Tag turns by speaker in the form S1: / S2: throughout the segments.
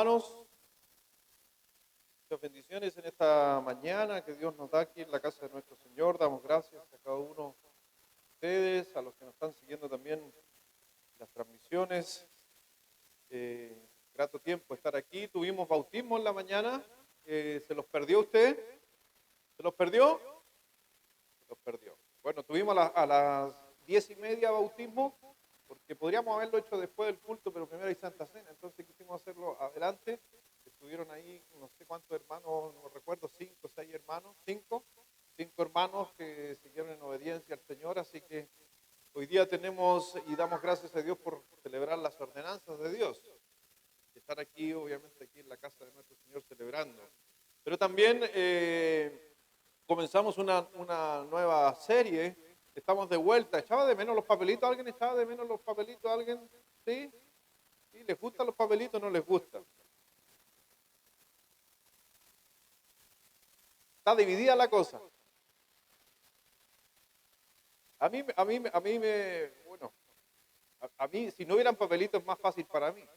S1: hermanos. Muchas bendiciones en esta mañana que Dios nos da aquí en la casa de nuestro Señor. Damos gracias a cada uno de ustedes, a los que nos están siguiendo también en las transmisiones. Grato tiempo estar aquí. Tuvimos bautismo en la mañana. ¿Se los perdió usted? ¿Se los perdió? Se los perdió. Bueno, tuvimos a las 10:30 bautismo, porque podríamos haberlo hecho después del culto, pero primero hay Santa Cena, entonces quisimos hacerlo adelante. Estuvieron ahí no sé cuántos hermanos, no recuerdo, 5 o 6 hermanos, 5 hermanos que siguieron en obediencia al Señor, así que hoy día tenemos y damos gracias a Dios por celebrar las ordenanzas de Dios, y estar aquí, obviamente aquí en la casa de nuestro Señor celebrando. Pero también comenzamos una nueva serie. Estamos de vuelta. ¿Echaba de menos los papelitos? ¿Alguien echaba de menos los papelitos? ¿Alguien? ¿Sí? ¿Sí? ¿Les gustan los papelitos o no les gustan? Está dividida la cosa. Bueno, a mí, si no hubieran papelitos es más fácil para mí.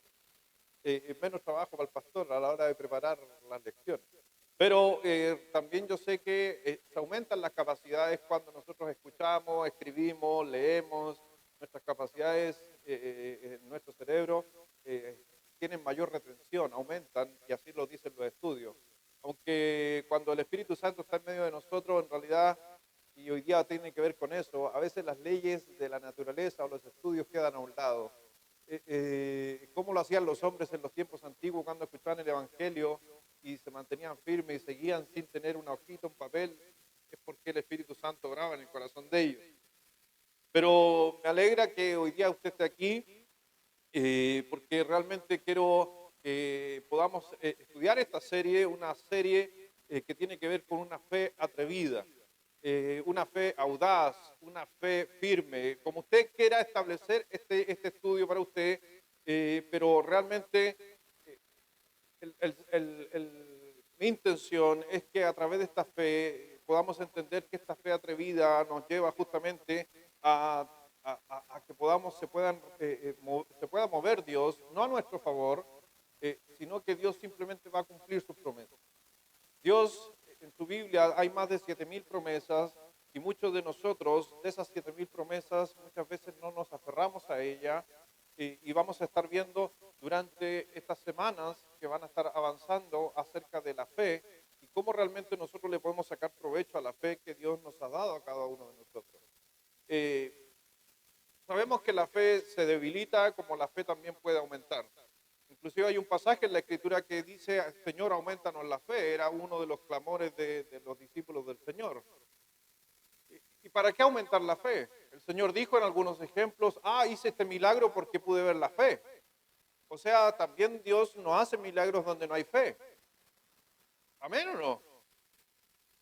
S1: Es menos trabajo para el pastor a la hora de preparar las lecciones. Pero también yo sé que se aumentan las capacidades cuando nosotros escuchamos, escribimos, leemos. Nuestras capacidades en nuestro cerebro tienen mayor retención, aumentan, y así lo dicen los estudios. Aunque cuando el Espíritu Santo está en medio de nosotros, en realidad, y hoy día tiene que ver con eso, a veces las leyes de la naturaleza o los estudios quedan a un lado. ¿Cómo lo hacían los hombres en los tiempos antiguos cuando escuchaban el Evangelio y se mantenían firmes y seguían sin tener una hojita, un papel? Es porque el Espíritu Santo obraba en el corazón de ellos. Pero me alegra que hoy día usted esté aquí, porque realmente quiero que podamos estudiar esta serie, una serie que tiene que ver con una fe atrevida, una fe audaz, una fe firme, como usted quiera establecer este estudio para usted, pero realmente mi intención es que a través de esta fe podamos entender que esta fe atrevida nos lleva justamente a que se pueda mover Dios, no a nuestro favor, sino que Dios simplemente va a cumplir sus promesas. Dios, en su Biblia hay más de 7,000 promesas, y muchos de nosotros, de esas 7,000 promesas, muchas veces no nos aferramos a ella, y vamos a estar viendo durante estas semanas que van a estar avanzando acerca de la fe y cómo realmente nosotros le podemos sacar provecho a la fe que Dios nos ha dado a cada uno de nosotros. Sabemos que la fe se debilita, como la fe también puede aumentar. Inclusive hay un pasaje en la Escritura que dice: Señor, aumentanos la fe. Era uno de los clamores de los discípulos del Señor. ¿Y para qué aumentar la fe? El Señor dijo en algunos ejemplos: hice este milagro porque pude ver la fe. O sea, también Dios no hace milagros donde no hay fe. ¿Amén o no?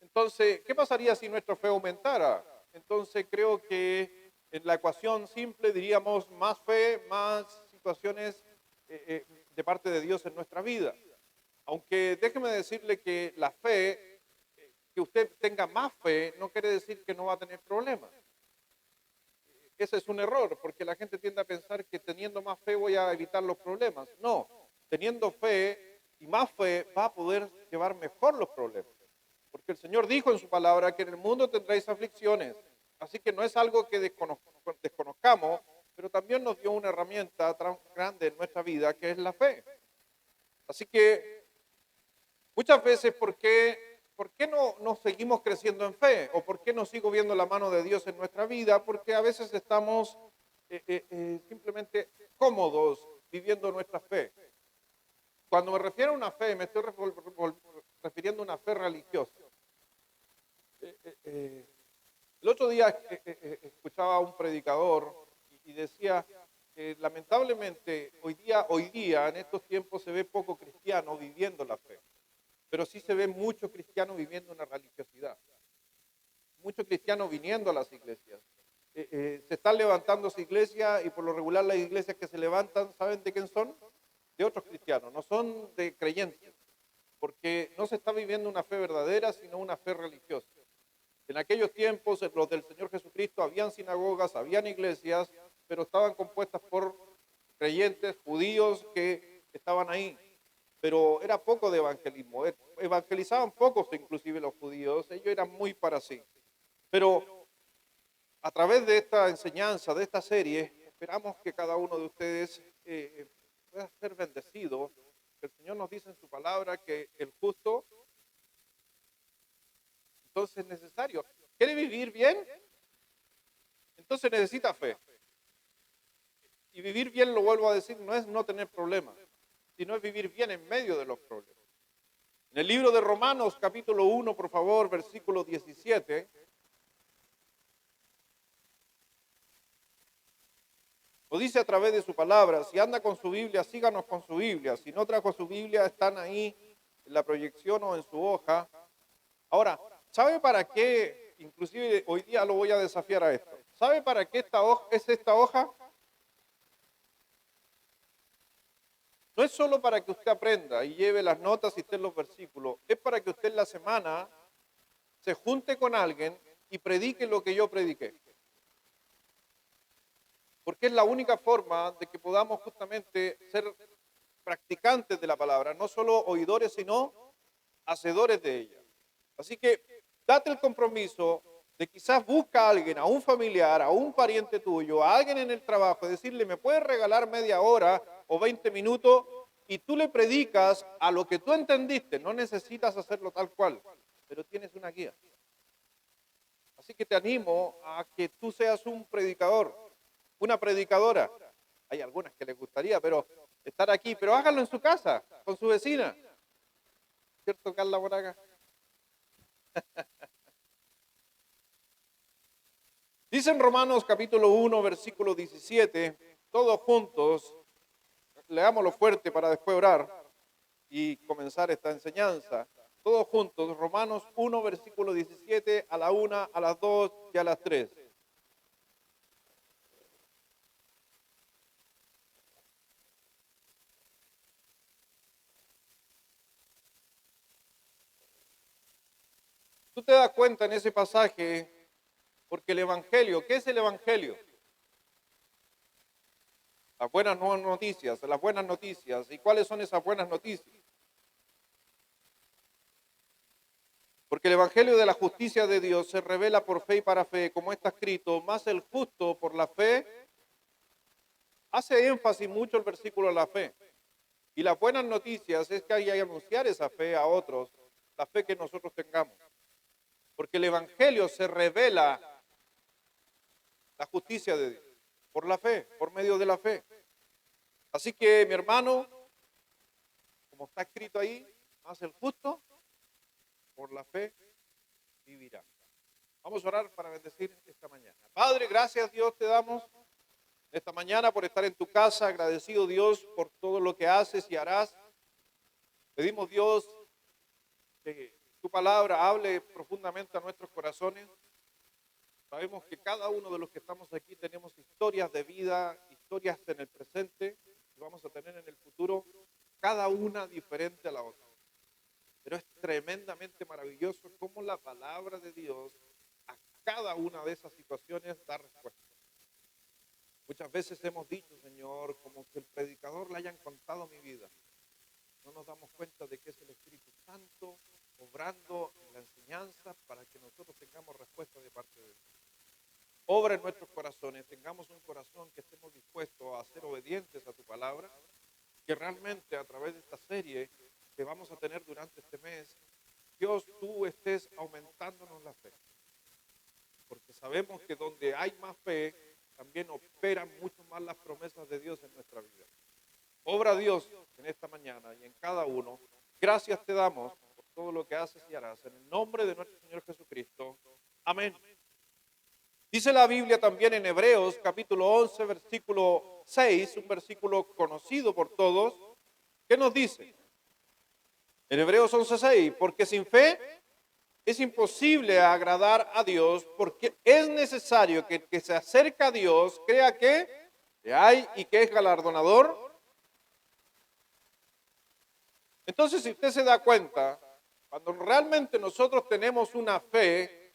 S1: Entonces, ¿qué pasaría si nuestra fe aumentara? Entonces creo que en la ecuación simple diríamos más fe, más situaciones de parte de Dios en nuestra vida. Aunque déjeme decirle que la fe, que usted tenga más fe, no quiere decir que no va a tener problemas. Ese es un error, porque la gente tiende a pensar que teniendo más fe voy a evitar los problemas. No, teniendo fe y más fe va a poder llevar mejor los problemas. Porque el Señor dijo en su palabra que en el mundo tendréis aflicciones. Así que no es algo que desconozcamos, pero también nos dio una herramienta tan grande en nuestra vida que es la fe. Así que muchas veces, ¿por qué no seguimos creciendo en fe? ¿O por qué no sigo viendo la mano de Dios en nuestra vida? Porque a veces estamos simplemente cómodos viviendo nuestra fe. Cuando me refiero a una fe, me estoy refiriendo a una fe religiosa. El otro día escuchaba a un predicador y decía que lamentablemente hoy día, en estos tiempos, se ve poco cristiano viviendo la fe. Pero sí se ve mucho cristiano viviendo una religiosidad. Muchos cristianos viniendo a las iglesias. Se están levantando iglesias, y por lo regular las iglesias que se levantan, ¿saben de quién son? De otros cristianos, no son de creyentes. Porque no se está viviendo una fe verdadera, sino una fe religiosa. En aquellos tiempos, los del Señor Jesucristo, habían sinagogas, habían iglesias, pero estaban compuestas por creyentes judíos que estaban ahí. pero era poco de evangelismo. Evangelizaban pocos, inclusive los judíos, ellos eran muy para sí. Pero a través de esta enseñanza, de esta serie, esperamos que cada uno de ustedes pueda ser bendecido. El Señor nos dice en su palabra que el justo, entonces es necesario. ¿Quiere vivir bien? Entonces necesita fe. Y vivir bien, lo vuelvo a decir, no es no tener problemas, sino es vivir bien en medio de los problemas. En el libro de Romanos, capítulo 1, por favor, versículo 17, lo dice a través de su palabra. Si anda con su Biblia, síganos con su Biblia. Si no trajo su Biblia, están ahí en la proyección o en su hoja. Ahora, ¿sabe para qué? Inclusive hoy día lo voy a desafiar a esto. ¿Sabe para qué es esta hoja? No es solo para que usted aprenda y lleve las notas y esté en los versículos. Es para que usted en la semana se junte con alguien y predique lo que yo prediqué. Porque es la única forma de que podamos justamente ser practicantes de la palabra, no solo oidores, sino hacedores de ella. Así que date el compromiso de quizás busca a alguien, a un familiar, a un pariente tuyo, a alguien en el trabajo, y decirle, ¿me puedes regalar media hora o 20 minutos? Y tú le predicas a lo que tú entendiste. No necesitas hacerlo tal cual, pero tienes una guía. Así que te animo a que tú seas un predicador, una predicadora. Hay algunas que les gustaría, pero estar aquí, pero háganlo en su casa, con su vecina. ¿Cierto, Carla Moraga? Dice en Romanos capítulo 1, versículo 17, todos juntos, leámoslo fuerte para después orar y comenzar esta enseñanza. Todos juntos, Romanos 1, versículo 17, a la 1, a las 2 y a las 3. Tú te das cuenta en ese pasaje, porque el Evangelio, ¿qué es el Evangelio? Las buenas noticias, las buenas noticias. ¿Y cuáles son esas buenas noticias? Porque el Evangelio de la justicia de Dios se revela por fe y para fe, como está escrito, más el justo por la fe. Hace énfasis mucho el versículo de la fe. Y las buenas noticias es que hay que anunciar esa fe a otros, la fe que nosotros tengamos. Porque el Evangelio se revela la justicia de Dios por la fe, por medio de la fe. Así que, mi hermano, como está escrito ahí, más el justo por la fe vivirá. Vamos a orar para bendecir esta mañana. Padre, gracias Dios te damos esta mañana por estar en tu casa, agradecido Dios por todo lo que haces y harás. Pedimos Dios que tu palabra hable profundamente a nuestros corazones. Sabemos que cada uno de los que estamos aquí tenemos historias de vida, historias en el presente, que vamos a tener en el futuro, cada una diferente a la otra. Pero es tremendamente maravilloso cómo la palabra de Dios a cada una de esas situaciones da respuesta. Muchas veces hemos dicho, Señor, como que el predicador le hayan contado mi vida. No nos damos cuenta de que es el Espíritu Santo obrando en la enseñanza para que nosotros tengamos respuesta de parte de Dios. Obra en nuestros corazones, tengamos un corazón que estemos dispuestos a ser obedientes a tu palabra, que realmente a través de esta serie que vamos a tener durante este mes, Dios, tú estés aumentándonos la fe. Porque sabemos que donde hay más fe, también operan mucho más las promesas de Dios en nuestra vida. Obra Dios en esta mañana y en cada uno. Gracias te damos por todo lo que haces y harás. En el nombre de nuestro Señor Jesucristo. Amén. Dice la Biblia también en Hebreos capítulo 11, versículo 6, un versículo conocido por todos. ¿Qué nos dice? En Hebreos 11:6, porque sin fe es imposible agradar a Dios, porque es necesario que el que se acerca a Dios crea que hay y que es galardonador. Entonces, si usted se da cuenta, cuando realmente nosotros tenemos una fe,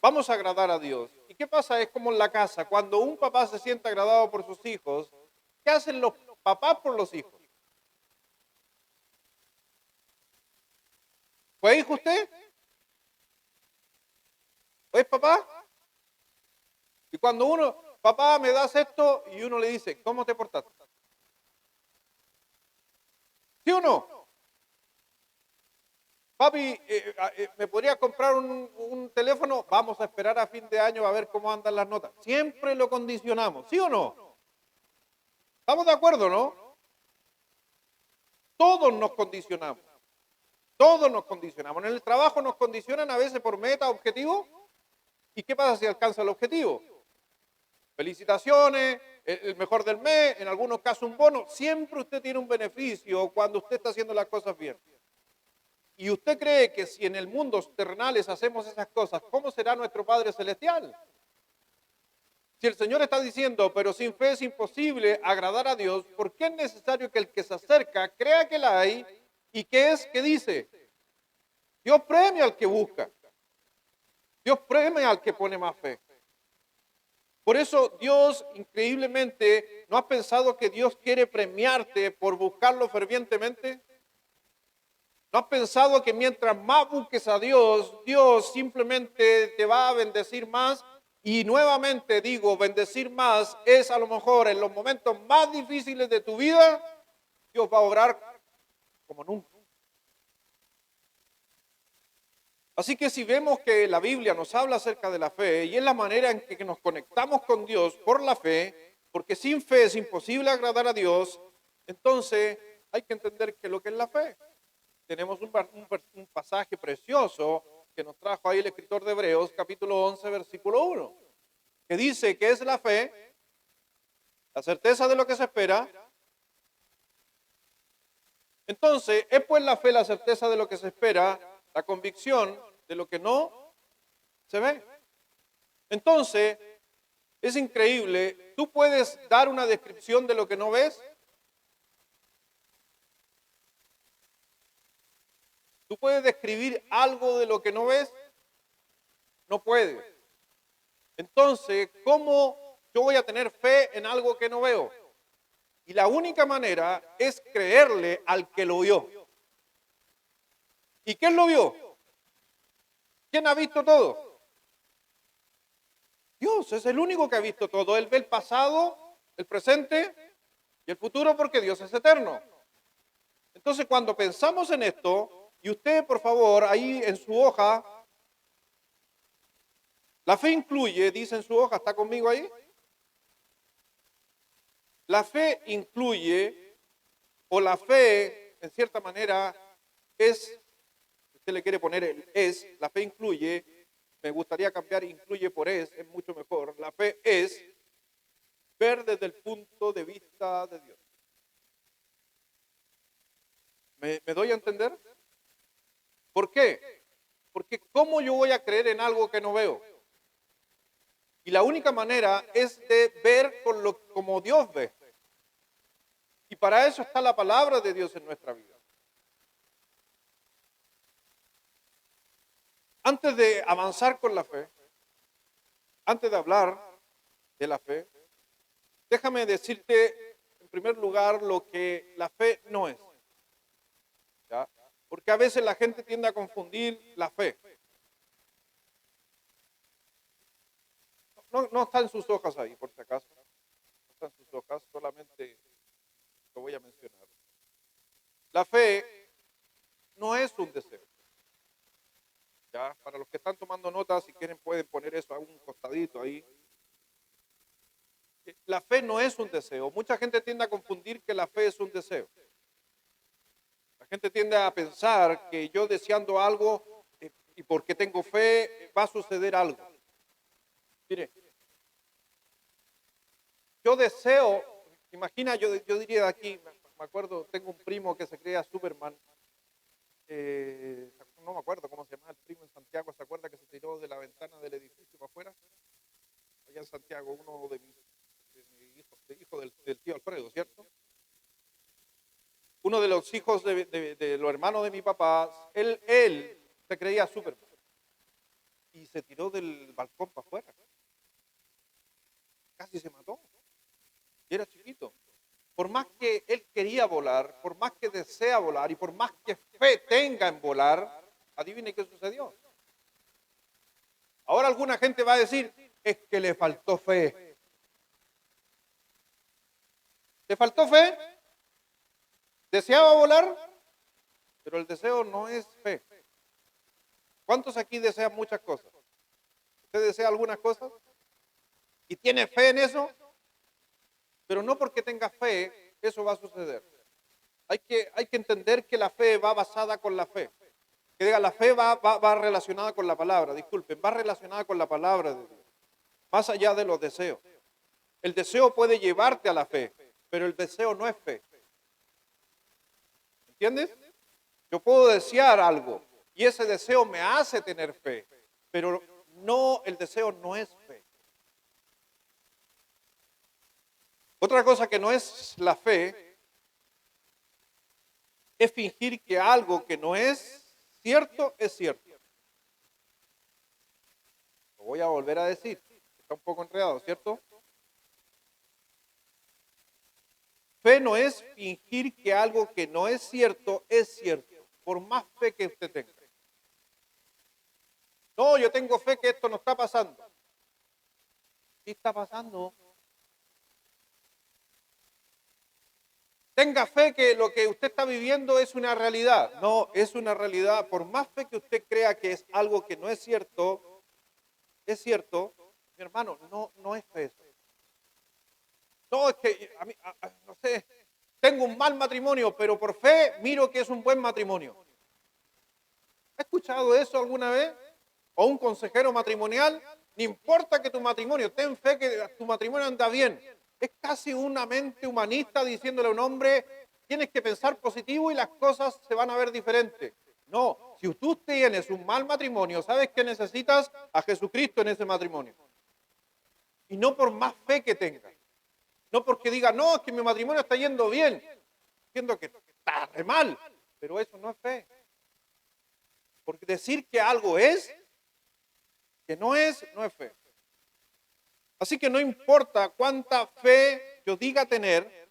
S1: vamos a agradar a Dios. ¿Y qué pasa? Es como en la casa, cuando un papá se siente agradado por sus hijos, ¿qué hacen los papás por los hijos? ¿Fue hijo usted? ¿Es papá? Y cuando uno, papá, me das esto, y uno le dice, ¿cómo te portaste? ¿Sí o no? Papi, ¿me podría comprar un teléfono? Vamos a esperar a fin de año a ver cómo andan las notas. Siempre lo condicionamos, ¿sí o no? ¿Estamos de acuerdo, no? Todos nos condicionamos. Todos nos condicionamos. En el trabajo nos condicionan a veces por meta, objetivo. ¿Y qué pasa si alcanza el objetivo? Felicitaciones, el mejor del mes, en algunos casos un bono. Siempre usted tiene un beneficio cuando usted está haciendo las cosas bien. Y usted cree que si en el mundo terrenales hacemos esas cosas, ¿cómo será nuestro Padre Celestial? Si el Señor está diciendo, pero sin fe es imposible agradar a Dios, ¿por qué es necesario que el que se acerca crea que la hay? ¿Y qué es que dice? Dios premia al que busca. Dios premia al que pone más fe. Por eso Dios, increíblemente, ¿no has pensado que Dios quiere premiarte por buscarlo fervientemente? ¿No has pensado que mientras más busques a Dios, Dios simplemente te va a bendecir más? Y nuevamente digo, bendecir más es a lo mejor en los momentos más difíciles de tu vida, Dios va a obrar como nunca. Así que si vemos que la Biblia nos habla acerca de la fe y es la manera en que nos conectamos con Dios por la fe, porque sin fe es imposible agradar a Dios, entonces hay que entender que lo que es la fe. Tenemos un pasaje precioso que nos trajo ahí el escritor de Hebreos, capítulo 11, versículo 1, que dice que es la fe, la certeza de lo que se espera. Entonces, es pues la fe la certeza de lo que se espera, la convicción de lo que no se ve. Entonces, es increíble, tú puedes dar una descripción de lo que no ves. ¿Tú puedes describir algo de lo que no ves? No puedes. Entonces, ¿cómo yo voy a tener fe en algo que no veo? Y la única manera es creerle al que lo vio. ¿Y quién lo vio? ¿Quién ha visto todo? Dios es el único que ha visto todo. Él ve el pasado, el presente y el futuro porque Dios es eterno. Entonces, cuando pensamos en esto, y usted, por favor, ahí en su hoja, la fe incluye, dice en su hoja, ¿está conmigo ahí? La fe incluye, o la fe, en cierta manera, es, si usted le quiere poner el es, la fe incluye, me gustaría cambiar incluye por es mucho mejor. La fe es ver desde el punto de vista de Dios. ¿Me doy a entender? ¿Por qué? Porque ¿cómo yo voy a creer en algo que no veo? Y la única manera es de ver como Dios ve. Y para eso está la palabra de Dios en nuestra vida. Antes de avanzar con la fe, antes de hablar de la fe, déjame decirte en primer lugar lo que la fe no es. ¿Ya? Porque a veces la gente tiende a confundir la fe. No está en sus hojas ahí, por si acaso. No está en sus hojas, solamente lo voy a mencionar. La fe no es un deseo. ¿Ya? Para los que están tomando notas, si quieren pueden poner eso a un costadito ahí. La fe no es un deseo. Mucha gente tiende a confundir que la fe es un deseo. La gente tiende a pensar que yo deseando algo y porque tengo fe va a suceder algo. Mire, yo deseo, imagina, yo diría de aquí, me acuerdo, tengo un primo que se creía Superman, no me acuerdo cómo se llama el primo en Santiago, ¿se acuerda que se tiró de la ventana del edificio para afuera? Allá en Santiago, uno de mis hijos del tío Alfredo, ¿cierto? Uno de los hijos de los hermanos de mi papá, él se creía Superman y se tiró del balcón para afuera. Casi se mató. Y era chiquito. Por más que él quería volar, por más que desea volar y por más que fe tenga en volar, Adivine qué sucedió. Ahora alguna gente va a decir, es que le faltó fe. ¿Le faltó fe? ¿Deseaba volar? Pero el deseo no es fe. ¿Cuántos aquí desean muchas cosas? ¿Usted desea algunas cosas? ¿Y tiene fe en eso? Pero no porque tenga fe, eso va a suceder. Hay que entender que la fe va basada con la fe. Que diga, la fe va relacionada con la palabra, disculpen, va relacionada con la palabra de Dios. Más allá de los deseos. El deseo puede llevarte a la fe, pero el deseo no es fe. ¿Entiendes? Yo puedo desear algo y ese deseo me hace tener fe, pero no, el deseo no es fe. Otra cosa que no es la fe es fingir que algo que no es cierto es cierto. Lo voy a volver a decir, está un poco enredado, ¿cierto? Fe no es fingir que algo que no es cierto, por más fe que usted tenga. No, yo tengo fe que esto no está pasando. ¿Qué está pasando? Tenga fe que lo que usted está viviendo es una realidad. No, es una realidad. Por más fe que usted crea que es algo que no es cierto, mi hermano, no es fe eso. No, es que, no sé, tengo un mal matrimonio, pero por fe miro que es un buen matrimonio. ¿Ha escuchado eso alguna vez? ¿O un consejero matrimonial? No importa que tu matrimonio, ten fe que tu matrimonio anda bien. Es casi una mente humanista diciéndole a un hombre, tienes que pensar positivo y las cosas se van a ver diferentes. No, si tú tienes un mal matrimonio, ¿sabes que necesitas? A Jesucristo en ese matrimonio. Y no por más fe que tengas. No porque diga, no, es que mi matrimonio está yendo bien. Siendo que está re mal. Pero eso no es fe. Porque decir que algo es, que no es fe. Así que no importa cuánta fe yo diga tener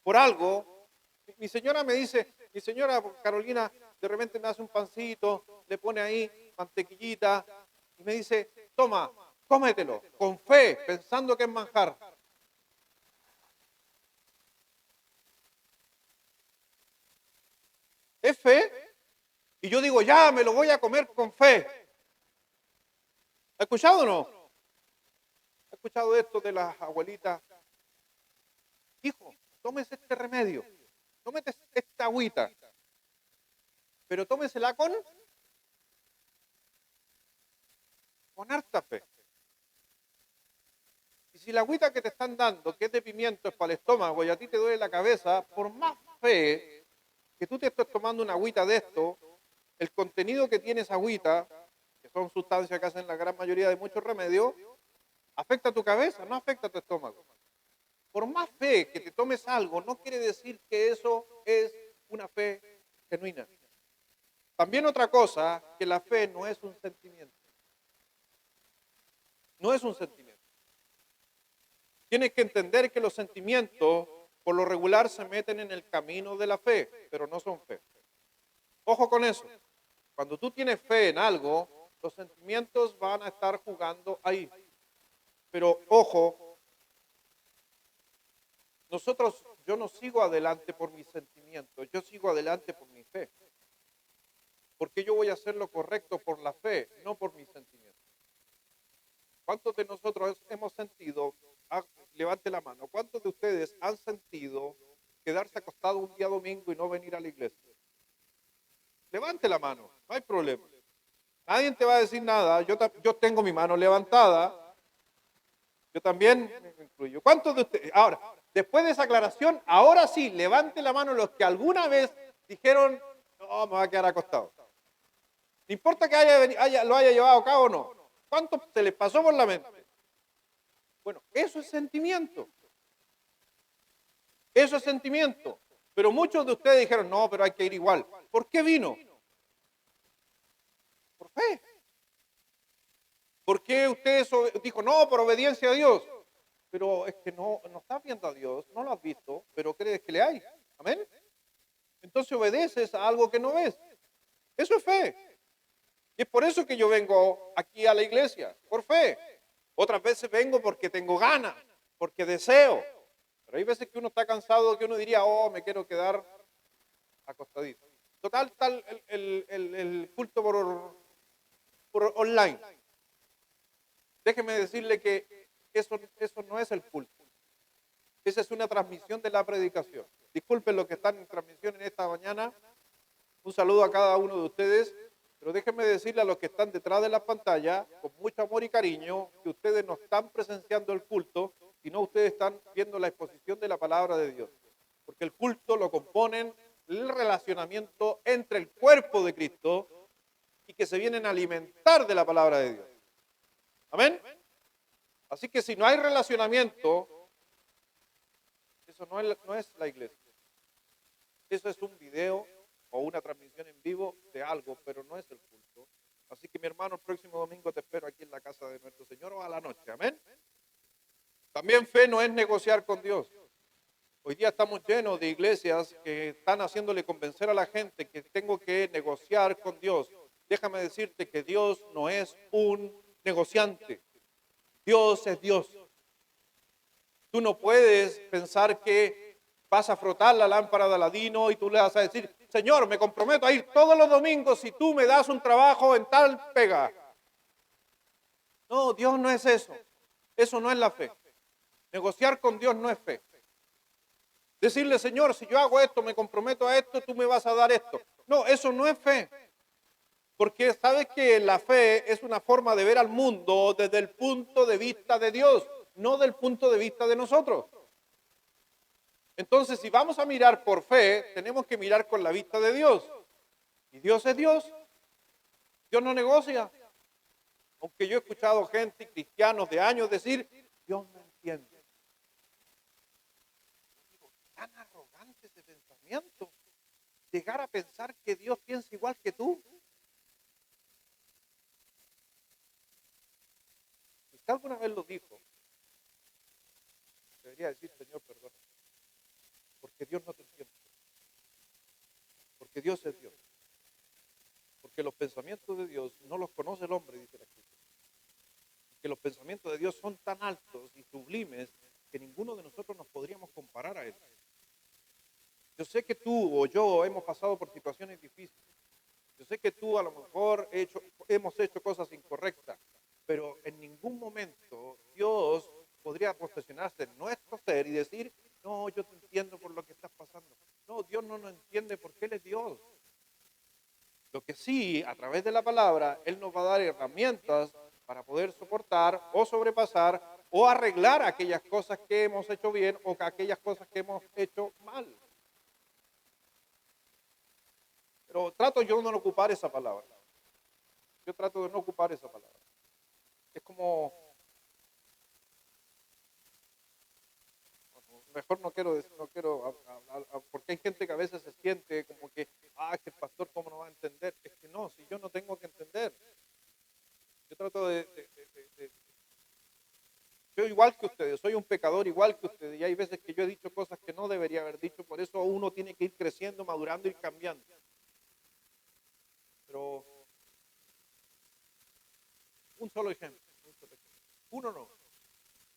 S1: por algo. Mi señora me dice, mi señora Carolina de repente me hace un pancito, le pone ahí mantequillita y me dice, toma, cómetelo, con fe, pensando que es manjar. ¿Es fe? Y yo digo, ya, me lo voy a comer con fe. ¿Ha escuchado o no? ¿Ha escuchado esto de las abuelitas? Hijo, tómese este remedio, tómese esta agüita, pero tómesela con harta fe. Y si la agüita que te están dando, que es de pimiento, es para el estómago y a ti te duele la cabeza, por más fe que tú te estés tomando una agüita de esto, el contenido que tiene esa agüita, que son sustancias que hacen la gran mayoría de muchos remedios, afecta a tu cabeza, no afecta a tu estómago. Por más fe que te tomes algo, no quiere decir que eso es una fe genuina. También otra cosa, que la fe no es un sentimiento. No es un sentimiento. Tienes que entender que los sentimientos, por lo regular, se meten en el camino de la fe, pero no son fe. Ojo con eso. Cuando tú tienes fe en algo, los sentimientos van a estar jugando ahí. Pero ojo, yo no sigo adelante por mis sentimientos, yo sigo adelante por mi fe. Porque yo voy a hacer lo correcto por la fe, no por mis sentimientos. ¿Cuántos de nosotros hemos sentido, levante la mano, cuántos de ustedes han sentido quedarse acostado un día domingo y no venir a la iglesia? Levante la mano, no hay problema. Nadie te va a decir nada, yo tengo mi mano levantada, yo también me incluyo. ¿Cuántos de ustedes? Ahora, después de esa aclaración, ahora sí, levante la mano los que alguna vez dijeron, no, me va a quedar acostado. No importa que lo haya llevado a cabo o no. ¿Cuánto se les pasó por la mente? Bueno, eso es sentimiento. Eso es sentimiento. Pero muchos de ustedes dijeron, no, pero hay que ir igual. ¿Por qué vino? Por fe. ¿Por qué usted dijo, no, por obediencia a Dios? Pero es que no estás viendo a Dios, no lo has visto, pero crees que le hay. Amén. Entonces obedeces a algo que no ves. Eso es fe. Y es por eso que yo vengo aquí a la iglesia, por fe. Otras veces vengo porque tengo ganas, porque deseo. Pero hay veces que uno está cansado, que uno diría, oh, me quiero quedar acostadito. Total, tal el culto por online. Déjeme decirle que eso no es el culto. Esa es una transmisión de la predicación. Disculpen los que están en transmisión en esta mañana. Un saludo a cada uno de ustedes. Pero déjenme decirle a los que están detrás de la pantalla, con mucho amor y cariño, que ustedes no están presenciando el culto, sino ustedes están viendo la exposición de la palabra de Dios. Porque el culto lo componen el relacionamiento entre el cuerpo de Cristo y que se vienen a alimentar de la palabra de Dios. Amén. Así que si no hay relacionamiento, eso no es la iglesia. Eso es un video o una transmisión en vivo de algo, pero no es el culto. Así que mi hermano, el próximo domingo te espero aquí en la casa de nuestro Señor o a la noche. Amén. También fe no es negociar con Dios. Hoy día estamos llenos de iglesias que están haciéndole convencer a la gente que tengo que negociar con Dios. Déjame decirte que Dios no es un negociante. Dios es Dios. Tú no puedes pensar que vas a frotar la lámpara de Aladino y tú le vas a decir, Señor, me comprometo a ir todos los domingos si tú me das un trabajo en tal pega. No, Dios no es eso. Eso no es la fe. Negociar con Dios no es fe. Decirle, Señor, si yo hago esto, me comprometo a esto, tú me vas a dar esto. No, eso no es fe. Porque sabes que la fe es una forma de ver al mundo desde el punto de vista de Dios, no del punto de vista de nosotros. Entonces, si vamos a mirar por fe, tenemos que mirar con la vista de Dios. Y Dios es Dios. Dios no negocia. Aunque yo he escuchado gente, cristianos de años, decir, Dios no entiende. Digo, tan arrogante ese pensamiento. Llegar a pensar que Dios piensa igual que tú. Si usted alguna vez lo dijo, debería decir, Señor, perdón. Porque Dios no te entiende. Porque Dios es Dios. Porque los pensamientos de Dios no los conoce el hombre, dice la Escritura. Que los pensamientos de Dios son tan altos y sublimes que ninguno de nosotros nos podríamos comparar a Él. Yo sé que tú o yo hemos pasado por situaciones difíciles. Yo sé que tú a lo mejor hemos hecho cosas incorrectas, pero en ningún momento Dios podría posesionarse en nuestro ser y decir, no, yo te entiendo por lo que estás pasando. No, Dios no nos entiende porque Él es Dios. Lo que sí, a través de la palabra, Él nos va a dar herramientas para poder soportar o sobrepasar o arreglar aquellas cosas que hemos hecho bien o aquellas cosas que hemos hecho mal. Pero trato yo de no ocupar esa palabra. Yo trato de no ocupar esa palabra. Es como, mejor no quiero decir, porque hay gente que a veces se siente como que, que el pastor cómo no va a entender. Es que no, si yo no tengo que entender. Yo trato yo igual que ustedes, soy un pecador igual que ustedes, y hay veces que yo he dicho cosas que no debería haber dicho, por eso uno tiene que ir creciendo, madurando y cambiando. Pero un solo ejemplo, uno no.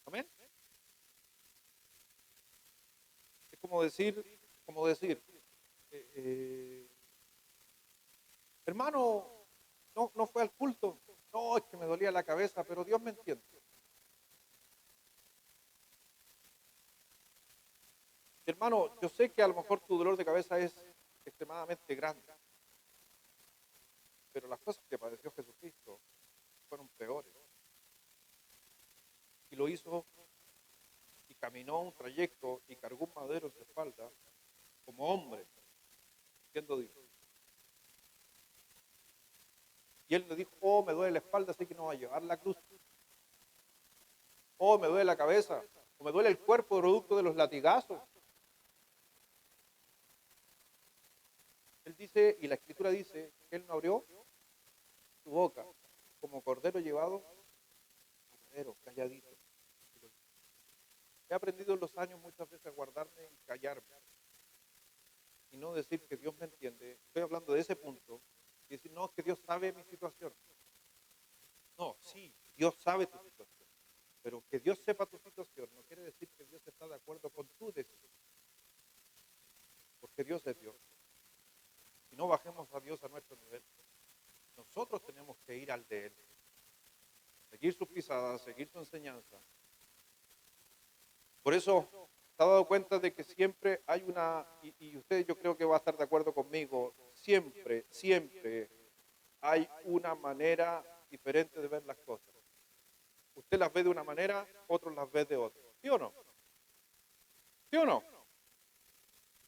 S1: ¿Amén? Es como decir, hermano, no fue al culto, no, es que me dolía la cabeza, pero Dios me entiende. Hermano, yo sé que a lo mejor tu dolor de cabeza es extremadamente grande, pero las cosas que padeció Jesucristo fueron peores. Y lo hizo y caminó un trayecto y cargó un madero en su espalda como hombre, siendo Dios. Y él le dijo, oh, me duele la espalda, así que no va a llevar la cruz. Oh, me duele la cabeza, o me duele el cuerpo producto de los latigazos. Él dice, y la Escritura dice, que él no abrió su boca como cordero llevado, cordero, calladito. He aprendido en los años muchas veces a guardarme y callarme y no decir que Dios me entiende. Estoy hablando de ese punto Y decir, no, es que Dios sabe mi situación. No, sí, Dios sabe tu situación. Pero que Dios sepa tu situación no quiere decir que Dios está de acuerdo con tu decisión. Porque Dios es Dios. Y no bajemos a Dios a nuestro nivel. Nosotros tenemos que ir al de Él. Seguir sus pisadas, seguir su enseñanza. Por eso se ha dado cuenta de que siempre hay una, y usted yo creo que va a estar de acuerdo conmigo, siempre hay una manera diferente de ver las cosas. Usted las ve de una manera, otros las ve de otra. ¿Sí o no? ¿Sí o no?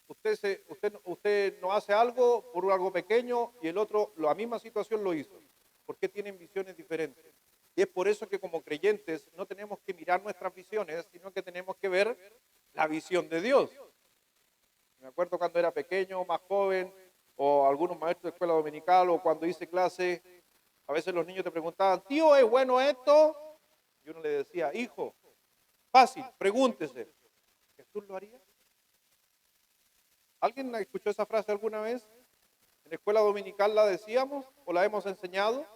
S1: Usted no hace algo por algo pequeño y el otro la misma situación lo hizo. ¿Por qué tienen visiones diferentes? Y es por eso que como creyentes no tenemos que mirar nuestras visiones, sino que tenemos que ver la visión de Dios. Me acuerdo cuando era pequeño, más joven, o algunos maestros de escuela dominical, o cuando hice clase, a veces los niños te preguntaban, tío, ¿es bueno esto? Y uno le decía, hijo, fácil, pregúntese, ¿Jesús lo haría? ¿Alguien escuchó esa frase alguna vez? ¿En la escuela dominical la decíamos o la hemos enseñado?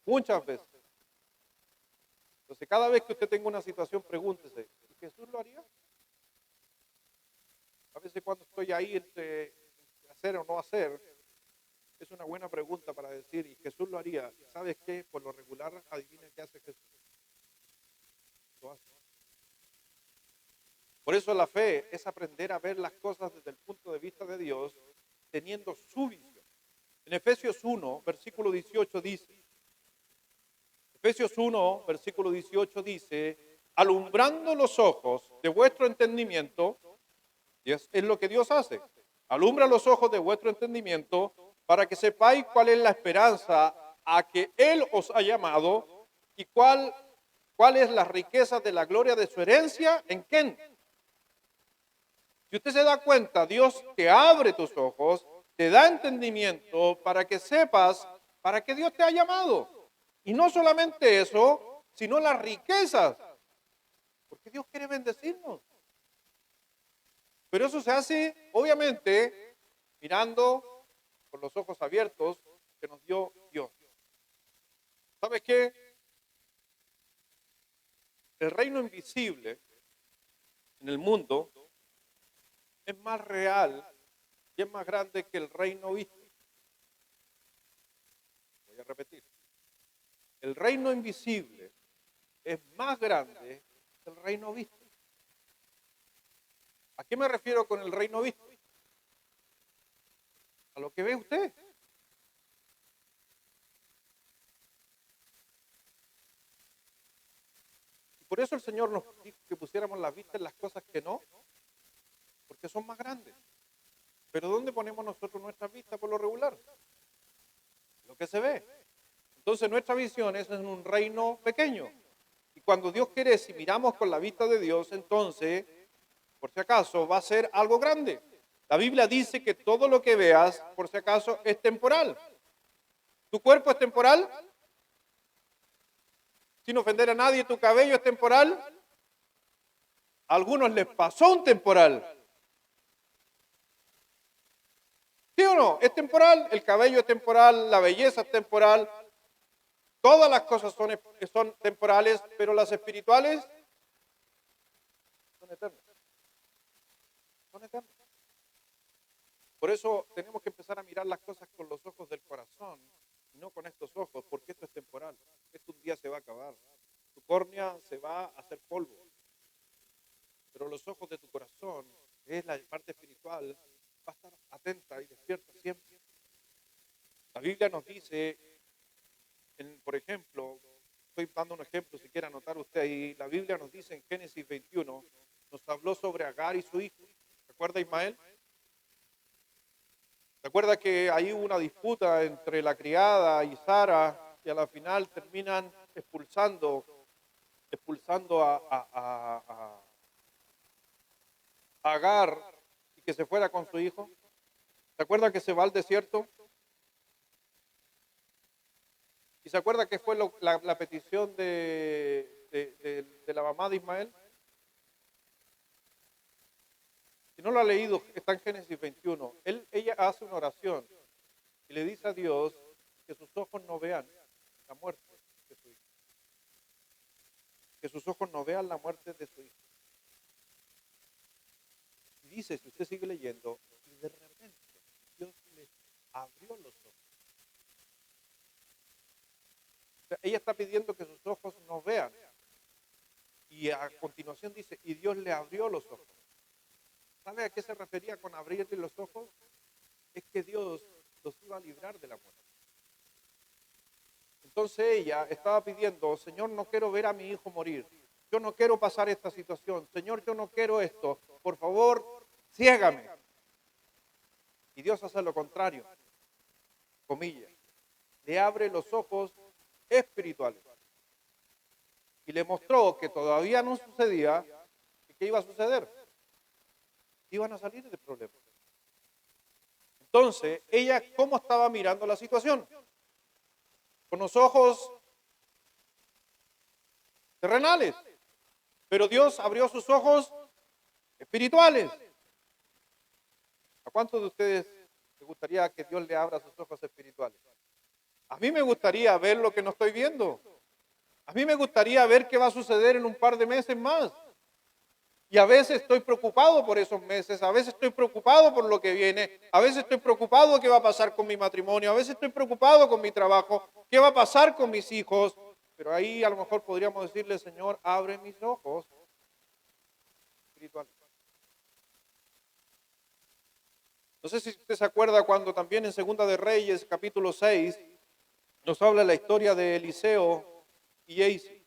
S1: Muchas veces. Entonces, cada vez que usted tenga una situación, pregúntese, ¿y Jesús lo haría? A veces cuando estoy ahí entre hacer o no hacer, es una buena pregunta para decir, ¿y Jesús lo haría? ¿Y sabes qué? Por lo regular, adivina qué hace Jesús. Lo hace. Por eso la fe es aprender a ver las cosas desde el punto de vista de Dios, teniendo su visión. En Efesios 1, versículo 18 dice, Efesios 1, versículo 18 dice, alumbrando los ojos de vuestro entendimiento, y es lo que Dios hace, alumbra los ojos de vuestro entendimiento para que sepáis cuál es la esperanza a que Él os ha llamado y cuál es la riqueza de la gloria de su herencia, ¿en quién? Si usted se da cuenta, Dios te abre tus ojos, te da entendimiento para que sepas para qué Dios te ha llamado. Y no solamente eso, sino las riquezas, porque Dios quiere bendecirnos. Pero eso se hace, obviamente, mirando con los ojos abiertos que nos dio Dios. ¿Sabes qué? El reino invisible en el mundo es más real y es más grande que el reino visto. Voy a repetir. El reino invisible es más grande que el reino visto. ¿A qué me refiero con el reino visto? A lo que ve usted. Y por eso el Señor nos dijo que pusiéramos la vista en las cosas que no, porque son más grandes. Pero ¿dónde ponemos nosotros nuestra vista por lo regular? Lo que se ve. Entonces nuestra visión es en un reino pequeño. Y cuando Dios quiere, si miramos con la vista de Dios, entonces, por si acaso, va a ser algo grande. La Biblia dice que todo lo que veas, por si acaso, es temporal. ¿Tu cuerpo es temporal? Sin ofender a nadie, ¿tu cabello es temporal? A algunos les pasó un temporal. ¿Sí o no? Es temporal, el cabello es temporal, la belleza es temporal. Todas las cosas son temporales, pero las espirituales son eternas. Son eternas. Por eso tenemos que empezar a mirar las cosas con los ojos del corazón, y no con estos ojos, porque esto es temporal. Esto un día se va a acabar. Tu córnea se va a hacer polvo. Pero los ojos de tu corazón, que es la parte espiritual, va a estar atenta y despierta siempre. La Biblia nos dice, por ejemplo, estoy dando un ejemplo si quiere anotar usted ahí, la Biblia nos dice en Génesis 21, nos habló sobre Agar y su hijo. ¿Recuerda Ismael? ¿Se acuerda que ahí hubo una disputa entre la criada y Sara y a la final terminan expulsando a Agar y que se fuera con su hijo? ¿Se acuerda que se va al desierto? ¿Y se acuerda que fue la petición de la mamá de Ismael? Si no lo ha leído, está en Génesis 21. Ella hace una oración y le dice a Dios que sus ojos no vean la muerte de su hijo. Que sus ojos no vean la muerte de su hijo. Y dice, si usted sigue leyendo, y de repente Dios le abrió los ojos. O sea, ella está pidiendo que sus ojos no vean. Y a continuación dice, y Dios le abrió los ojos. ¿Sabe a qué se refería con abrirle los ojos? Es que Dios los iba a librar de la muerte. Entonces ella estaba pidiendo, Señor, no quiero ver a mi hijo morir. Yo no quiero pasar esta situación. Señor, yo no quiero esto. Por favor, ciégame. Y Dios hace lo contrario. Comillas. Le abre los ojos espirituales. Y le mostró que todavía no sucedía y que iba a suceder. Iban a salir de problemas. Entonces, ella, ¿cómo estaba mirando la situación? Con los ojos terrenales. Pero Dios abrió sus ojos espirituales. ¿A cuántos de ustedes les gustaría que Dios le abra sus ojos espirituales? A mí me gustaría ver lo que no estoy viendo. A mí me gustaría ver qué va a suceder en un par de meses más. Y a veces estoy preocupado por esos meses, a veces estoy preocupado por lo que viene, a veces estoy preocupado qué va a pasar con mi matrimonio, a veces estoy preocupado con mi trabajo, qué va a pasar con mis hijos. Pero ahí a lo mejor podríamos decirle, Señor, abre mis ojos espirituales. No sé si usted se acuerda cuando también en Segunda de Reyes, capítulo 6, nos habla la historia de Eliseo y Gehazi.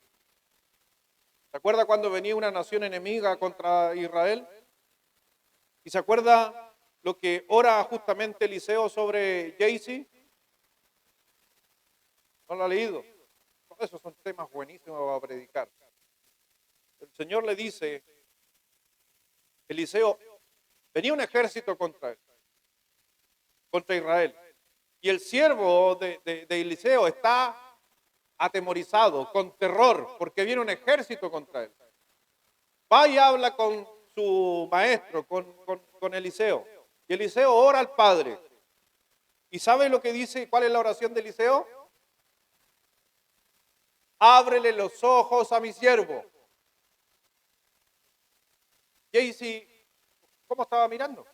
S1: ¿Se acuerda cuando venía una nación enemiga contra Israel? ¿Y se acuerda lo que ora justamente Eliseo sobre Gehazi? ¿No lo ha leído? Esos son temas buenísimos para predicar. El Señor le dice, Eliseo, venía un ejército contra Israel. Y el siervo de Eliseo está atemorizado, con terror, porque viene un ejército contra él. Va y habla con su maestro, con Eliseo. Y Eliseo ora al Padre. ¿Y sabe lo que dice? ¿Cuál es la oración de Eliseo? Ábrele los ojos a mi siervo. Gehazi, ¿cómo estaba mirando?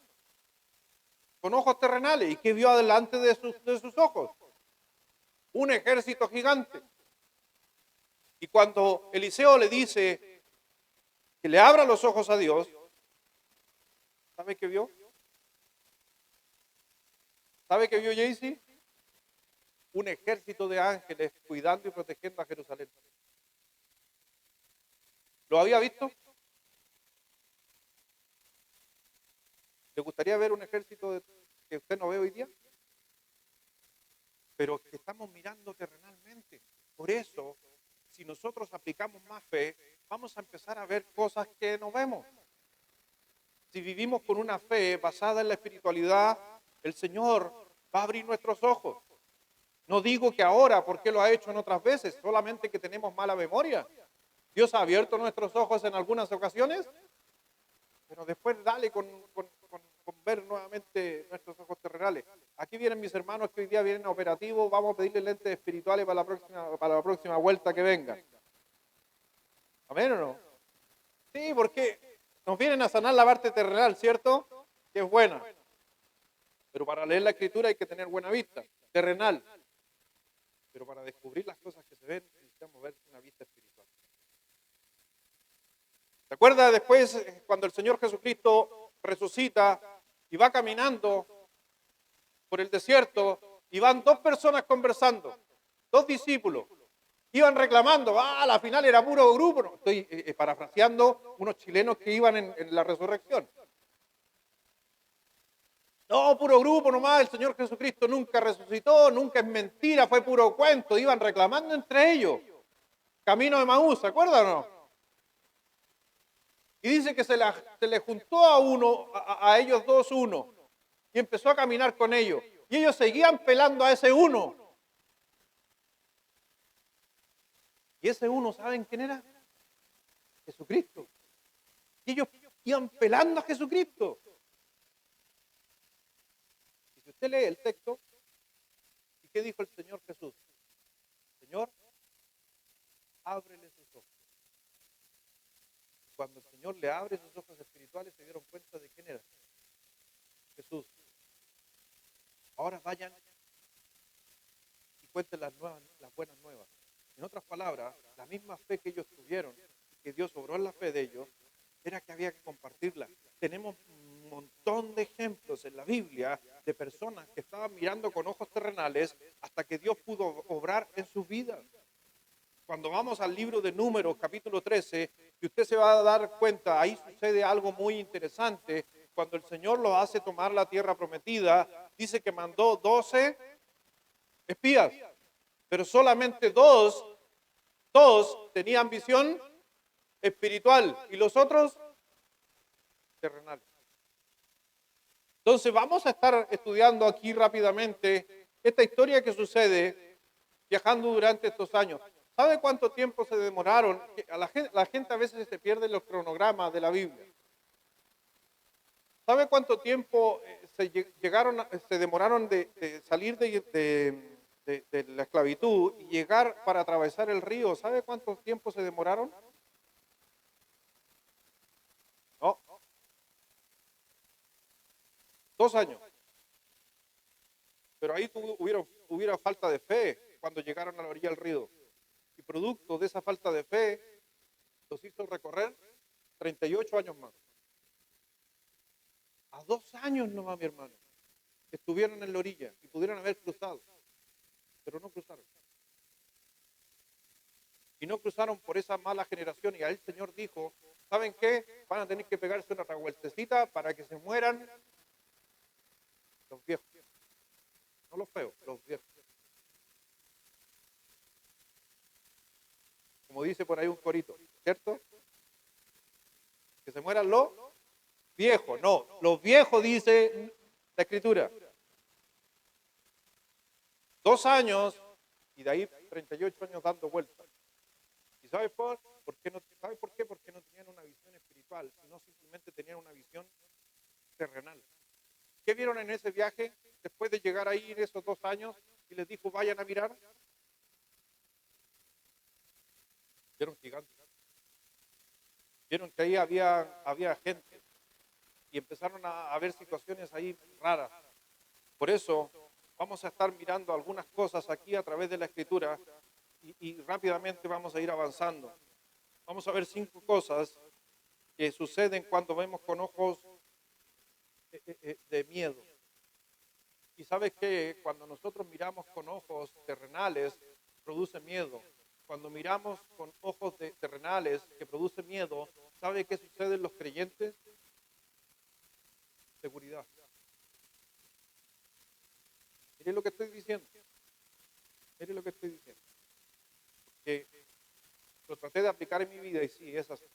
S1: Con ojos terrenales. ¿Y qué vio adelante de sus ojos? Un ejército gigante. Y cuando Eliseo le dice que le abra los ojos a Dios, ¿sabe qué vio? ¿Sabe qué vio Gehazi? Un ejército de ángeles cuidando y protegiendo a Jerusalén. ¿Lo había visto? ¿Le gustaría ver un ejército que usted no ve hoy día? Pero que estamos mirando terrenalmente. Por eso, si nosotros aplicamos más fe, vamos a empezar a ver cosas que no vemos. Si vivimos con una fe basada en la espiritualidad, el Señor va a abrir nuestros ojos. No digo que ahora, porque lo ha hecho en otras veces, solamente que tenemos mala memoria. Dios ha abierto nuestros ojos en algunas ocasiones, pero después dale con ver nuevamente nuestros ojos terrenales. Aquí vienen mis hermanos que hoy día vienen a operativo, vamos a pedirle lentes espirituales para la próxima vuelta que venga. ¿Amén o no? Sí, porque nos vienen a sanar la parte terrenal, ¿cierto? Que es buena. Pero para leer la escritura hay que tener buena vista, terrenal. Pero para descubrir las cosas que se ven, necesitamos ver una vista espiritual. ¿Se acuerda después cuando el Señor Jesucristo resucita y va caminando por el desierto y van dos personas conversando, dos discípulos? Iban reclamando, a la final era puro grupo. No, estoy parafraseando unos chilenos que iban en la resurrección. No, puro grupo nomás, el Señor Jesucristo nunca resucitó, nunca es mentira, fue puro cuento. Iban reclamando entre ellos. Camino de Maús, ¿se acuerdan o no? Y dice que se le juntó a ellos dos uno, y empezó a caminar con ellos. Y ellos seguían pelando a ese uno. Y ese uno, ¿saben quién era? Jesucristo. Y ellos iban pelando a Jesucristo. Y si usted lee el texto, ¿Y qué dijo el Señor Jesús? Señor, ábrele sus ojos. Cuando el Señor le abre sus ojos espirituales, se dieron cuenta de quién era Jesús. Ahora vayan y cuenten las buenas nuevas. En otras palabras, la misma fe que ellos tuvieron, que Dios obró en la fe de ellos, era que había que compartirla. Tenemos un montón de ejemplos en la Biblia de personas que estaban mirando con ojos terrenales hasta que Dios pudo obrar en sus vidas. Cuando vamos al libro de Números, capítulo 13, y usted se va a dar cuenta, ahí sucede algo muy interesante. Cuando el Señor lo hace tomar la tierra prometida, dice que mandó 12 espías, pero solamente dos tenían visión espiritual y los otros terrenales. Entonces vamos a estar estudiando aquí rápidamente esta historia que sucede viajando durante estos años. ¿Sabe cuánto tiempo se demoraron? La gente a veces se pierde los cronogramas de la Biblia. ¿Sabe cuánto tiempo se demoraron de salir de la esclavitud y llegar para atravesar el río? ¿Sabe cuánto tiempo se demoraron? No, 2 años. Pero ahí hubiera falta de fe cuando llegaron a la orilla del río. Y producto de esa falta de fe, los hizo recorrer 38 años más. A 2 años nomás, mi hermano, estuvieron en la orilla y pudieron haber cruzado, pero no cruzaron. Y no cruzaron por esa mala generación. Y ahí el Señor dijo, ¿saben qué? Van a tener que pegarse una revueltecita para que se mueran los viejos. No los feos, los viejos. Como dice por ahí un corito, ¿cierto? Que se mueran los viejos. No, los viejos dice la Escritura. 2 años y de ahí 38 años dando vueltas. ¿Y sabe por qué no? ¿Sabe por qué? Porque no tenían una visión espiritual, sino simplemente tenían una visión terrenal. ¿Qué vieron en ese viaje después de llegar ahí en esos 2 años y les dijo vayan a mirar? Vieron gigantes. Vieron que ahí había gente y empezaron a ver situaciones ahí raras. Por eso vamos a estar mirando algunas cosas aquí a través de la Escritura y rápidamente vamos a ir avanzando. Vamos a ver 5 cosas que suceden cuando vemos con ojos de miedo. Y sabes que cuando nosotros miramos con ojos terrenales, produce miedo. Cuando miramos con ojos terrenales que produce miedo, ¿sabe qué sucede en los creyentes? Seguridad. Mire lo que estoy diciendo. Mire lo que estoy diciendo. Que lo traté de aplicar en mi vida y sí, es así.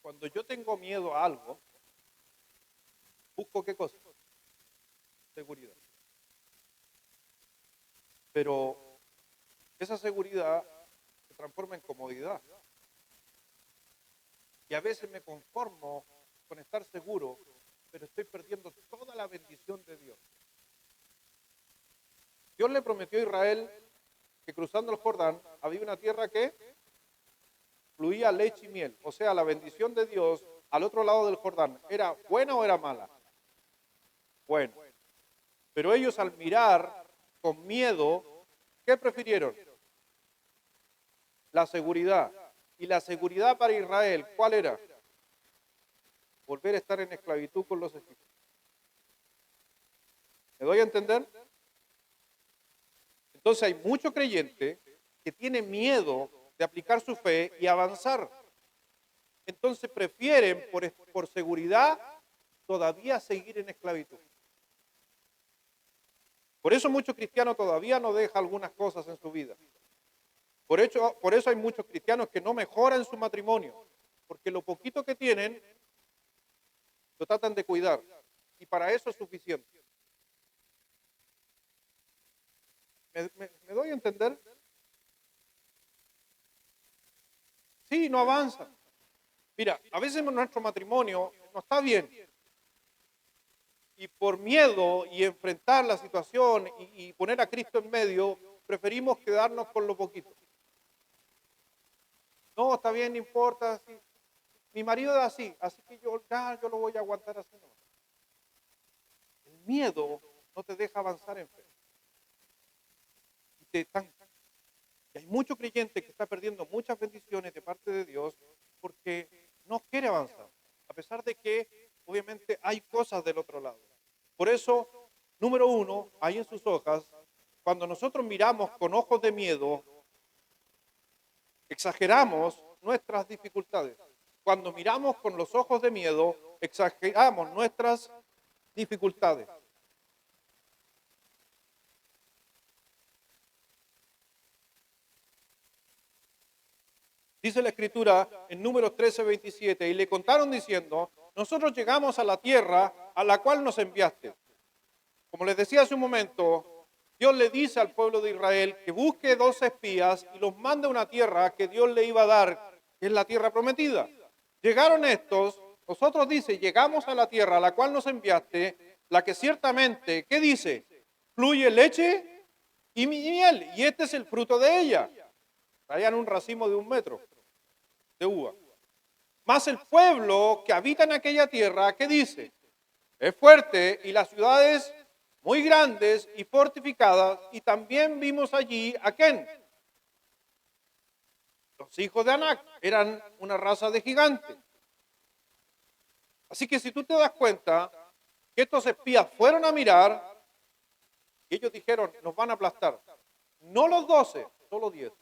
S1: Cuando yo tengo miedo a algo, busco ¿qué cosa? Seguridad. Pero esa seguridad se transforma en comodidad. Y a veces me conformo con estar seguro, pero estoy perdiendo toda la bendición de Dios. Dios le prometió a Israel que cruzando el Jordán había una tierra que fluía leche y miel. O sea, la bendición de Dios al otro lado del Jordán, ¿era buena o era mala? Bueno. Pero ellos al mirar con miedo, ¿qué prefirieron? La seguridad. Y la seguridad para Israel, ¿cuál era? Volver a estar en esclavitud con los egipcios. ¿Me doy a entender? Entonces hay mucho creyente que tiene miedo de aplicar su fe y avanzar. Entonces prefieren por seguridad todavía seguir en esclavitud. Por eso muchos cristianos todavía no dejan algunas cosas en su vida. Por eso hay muchos cristianos que no mejoran su matrimonio, porque lo poquito que tienen lo tratan de cuidar y para eso es suficiente. ¿Me doy a entender? Sí, no avanza. Mira, a veces nuestro matrimonio no está bien, y por miedo y enfrentar la situación y poner a Cristo en medio, preferimos quedarnos con lo poquito. No, está bien, no importa. Sí. Mi marido es así que yo lo voy a aguantar así. No. El miedo no te deja avanzar en fe. Y te estanca. Y hay mucho creyente que está perdiendo muchas bendiciones de parte de Dios porque no quiere avanzar, a pesar de que obviamente hay cosas del otro lado. Por eso, número uno, ahí en sus hojas, cuando nosotros miramos con ojos de miedo, exageramos nuestras dificultades. Cuando miramos con los ojos de miedo, exageramos nuestras dificultades. Dice la Escritura en Números 13:27, y le contaron diciendo, nosotros llegamos a la tierra a la cual nos enviaste. Como les decía hace un momento, Dios le dice al pueblo de Israel que busque 2 espías y los mande a una tierra que Dios le iba a dar, que es la tierra prometida. Llegaron estos, nosotros dice, llegamos a la tierra a la cual nos enviaste, la que ciertamente, ¿qué dice? Fluye leche y miel, y este es el fruto de ella. Traían un racimo de 1 metro de uva. Más el pueblo que habita en aquella tierra, ¿qué dice? Es fuerte y las ciudades muy grandes y fortificadas, y también vimos allí a quién. Los hijos de Anac eran una raza de gigantes. Así que si tú te das cuenta que estos espías fueron a mirar y ellos dijeron, nos van a aplastar. No los 12, solo 10.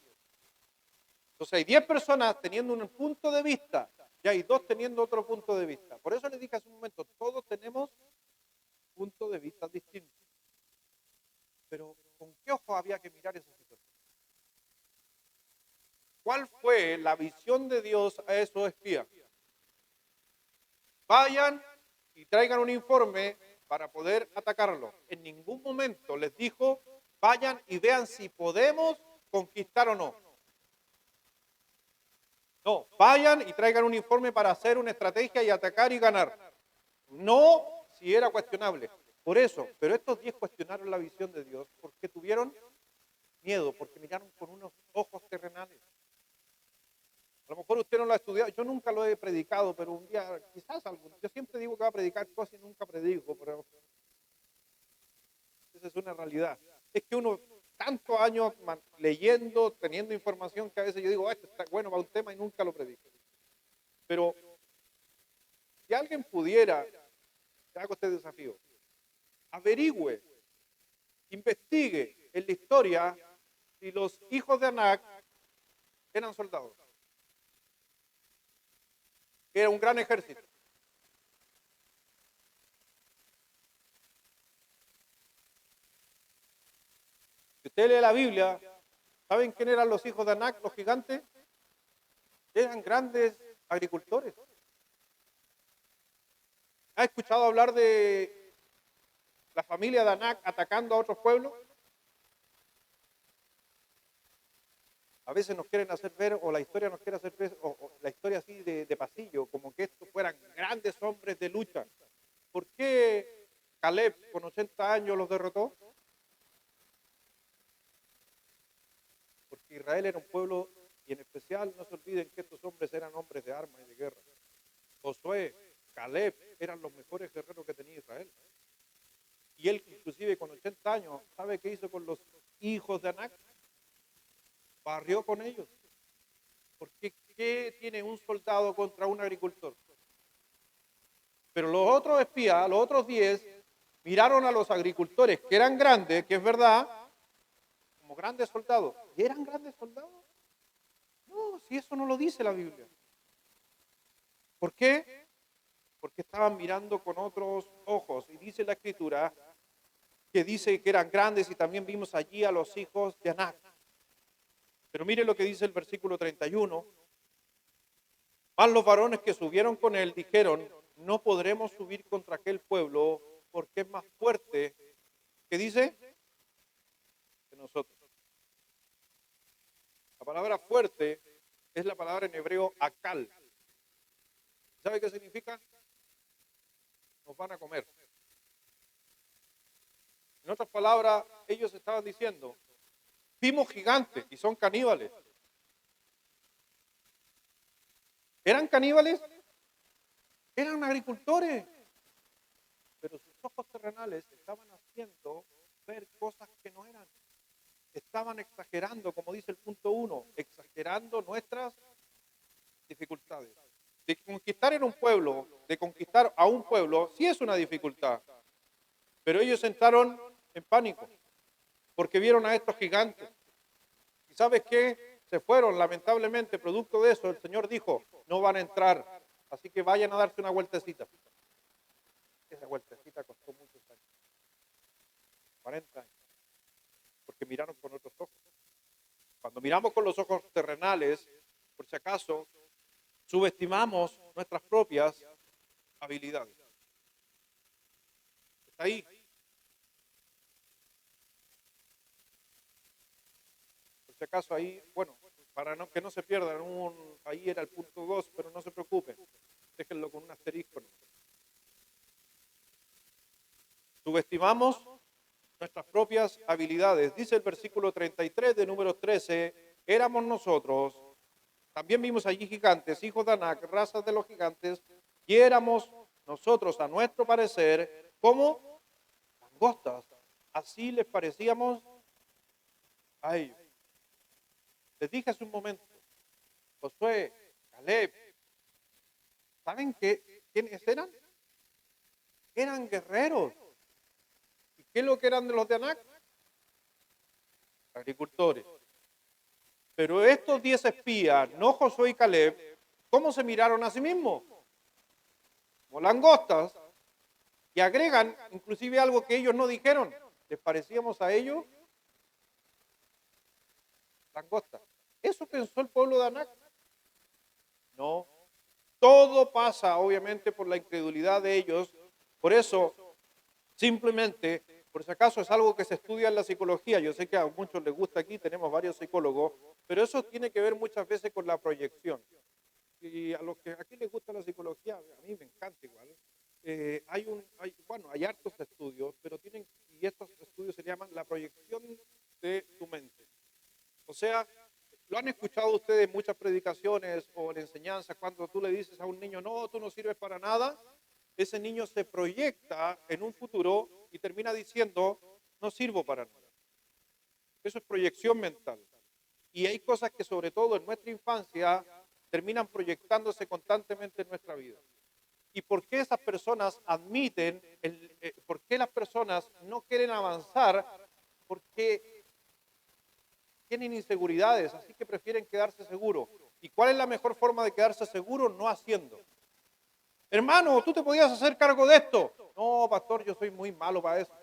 S1: Entonces hay 10 personas teniendo un punto de vista y hay 2 teniendo otro punto de vista. Por eso les dije hace un momento, todos tenemos puntos de vista distintos. Pero ¿con qué ojo había que mirar esa situación? ¿Cuál fue la visión de Dios a esos espías? Vayan y traigan un informe para poder atacarlo. En ningún momento les dijo, vayan y vean si podemos conquistar o no. No, vayan y traigan un informe para hacer una estrategia y atacar y ganar. No si era cuestionable. Por eso, pero estos 10 cuestionaron la visión de Dios porque tuvieron miedo, porque miraron con unos ojos terrenales. A lo mejor usted no lo ha estudiado, yo nunca lo he predicado, pero un día, quizás algún, yo siempre digo que voy a predicar cosas y nunca predico, pero esa es una realidad. Es que uno, tantos años leyendo, teniendo información, que a veces yo digo, esto está bueno para un tema y nunca lo predico. Pero si alguien pudiera, te hago este desafío, averigüe, investigue en la historia si los hijos de Anac eran soldados. Era un gran ejército. Si usted lee la Biblia, ¿saben quién eran los hijos de Anac, los gigantes? Eran grandes agricultores. ¿Ha escuchado hablar de la familia de Anac atacando a otros pueblos? A veces nos quieren hacer ver, o la historia nos quiere hacer ver, o la historia así de pasillo, como que estos fueran grandes hombres de lucha. ¿Por qué Caleb con 80 años los derrotó? Porque Israel era un pueblo, y en especial no se olviden que estos hombres eran hombres de armas y de guerra. Josué, Caleb eran los mejores guerreros que tenía Israel. Y él, inclusive con 80 años, ¿sabe qué hizo con los hijos de Anac? Barrió con ellos. Porque ¿qué tiene un soldado contra un agricultor? Pero los otros espías, los otros 10, miraron a los agricultores, que eran grandes, que es verdad, como grandes soldados. ¿Y eran grandes soldados? No, si eso no lo dice la Biblia. ¿Por qué? Porque estaban mirando con otros ojos. Y dice la Escritura que dice que eran grandes y también vimos allí a los hijos de Anac. Pero mire lo que dice el versículo 31. Más los varones que subieron con él dijeron, no podremos subir contra aquel pueblo porque es más fuerte, ¿qué dice? Que nosotros. La palabra fuerte es la palabra en hebreo akal. ¿Sabe qué significa? Nos van a comer. otras palabras, ellos estaban diciendo, vimos gigantes y son caníbales. ¿Eran caníbales? Eran agricultores. Pero sus ojos terrenales estaban haciendo ver cosas que no eran. Estaban exagerando, como dice el punto 1, exagerando nuestras dificultades. De conquistar en un pueblo, de conquistar a un pueblo, sí es una dificultad. Pero ellos entraron en pánico, porque vieron a estos gigantes. ¿Y sabes qué? Se fueron, lamentablemente, producto de eso, el Señor dijo, no van a entrar, así que vayan a darse una vueltecita. Esa vueltecita costó muchos años, 40 años, porque miraron con otros ojos. Cuando miramos con los ojos terrenales, por si acaso, subestimamos nuestras propias habilidades. Está ahí. Por si acaso ahí, bueno, para que no se pierdan, ahí era el punto 2, pero no se preocupen, déjenlo con un asterisco. Subestimamos nuestras propias habilidades. Dice el versículo 33 de número 13, éramos nosotros, también vimos allí gigantes, hijos de Anac, razas de los gigantes, y éramos nosotros, a nuestro parecer, como langostas. Así les parecíamos a ellos. Les dije hace un momento, Josué, Caleb, ¿saben quiénes eran? Eran guerreros. ¿Y qué es lo que eran de los de Anac? Agricultores. Pero estos 10 espías, no Josué y Caleb, ¿cómo se miraron a sí mismos? Como langostas. Y agregan inclusive algo que ellos no dijeron. ¿Les parecíamos a ellos? Langostas. ¿Eso pensó el pueblo de Anac? No. Todo pasa, obviamente, por la incredulidad de ellos. Por eso, simplemente, por si acaso es algo que se estudia en la psicología. Yo sé que a muchos les gusta aquí, tenemos varios psicólogos, pero eso tiene que ver muchas veces con la proyección. Y a los que aquí les gusta la psicología, a mí me encanta igual. Hay hartos estudios, pero y estos estudios se llaman la proyección de tu mente. O sea, lo han escuchado ustedes en muchas predicaciones o en enseñanzas, cuando tú le dices a un niño, no, tú no sirves para nada, ese niño se proyecta en un futuro y termina diciendo, no sirvo para nada. Eso es proyección mental. Y hay cosas que sobre todo en nuestra infancia terminan proyectándose constantemente en nuestra vida. ¿Y por qué esas personas admiten, por qué las personas no quieren avanzar? Porque tienen inseguridades, así que prefieren quedarse seguros. ¿Y cuál es la mejor forma de quedarse seguro? No haciendo. Hermano, tú te podías hacer cargo de esto. No, pastor, yo soy muy malo para eso.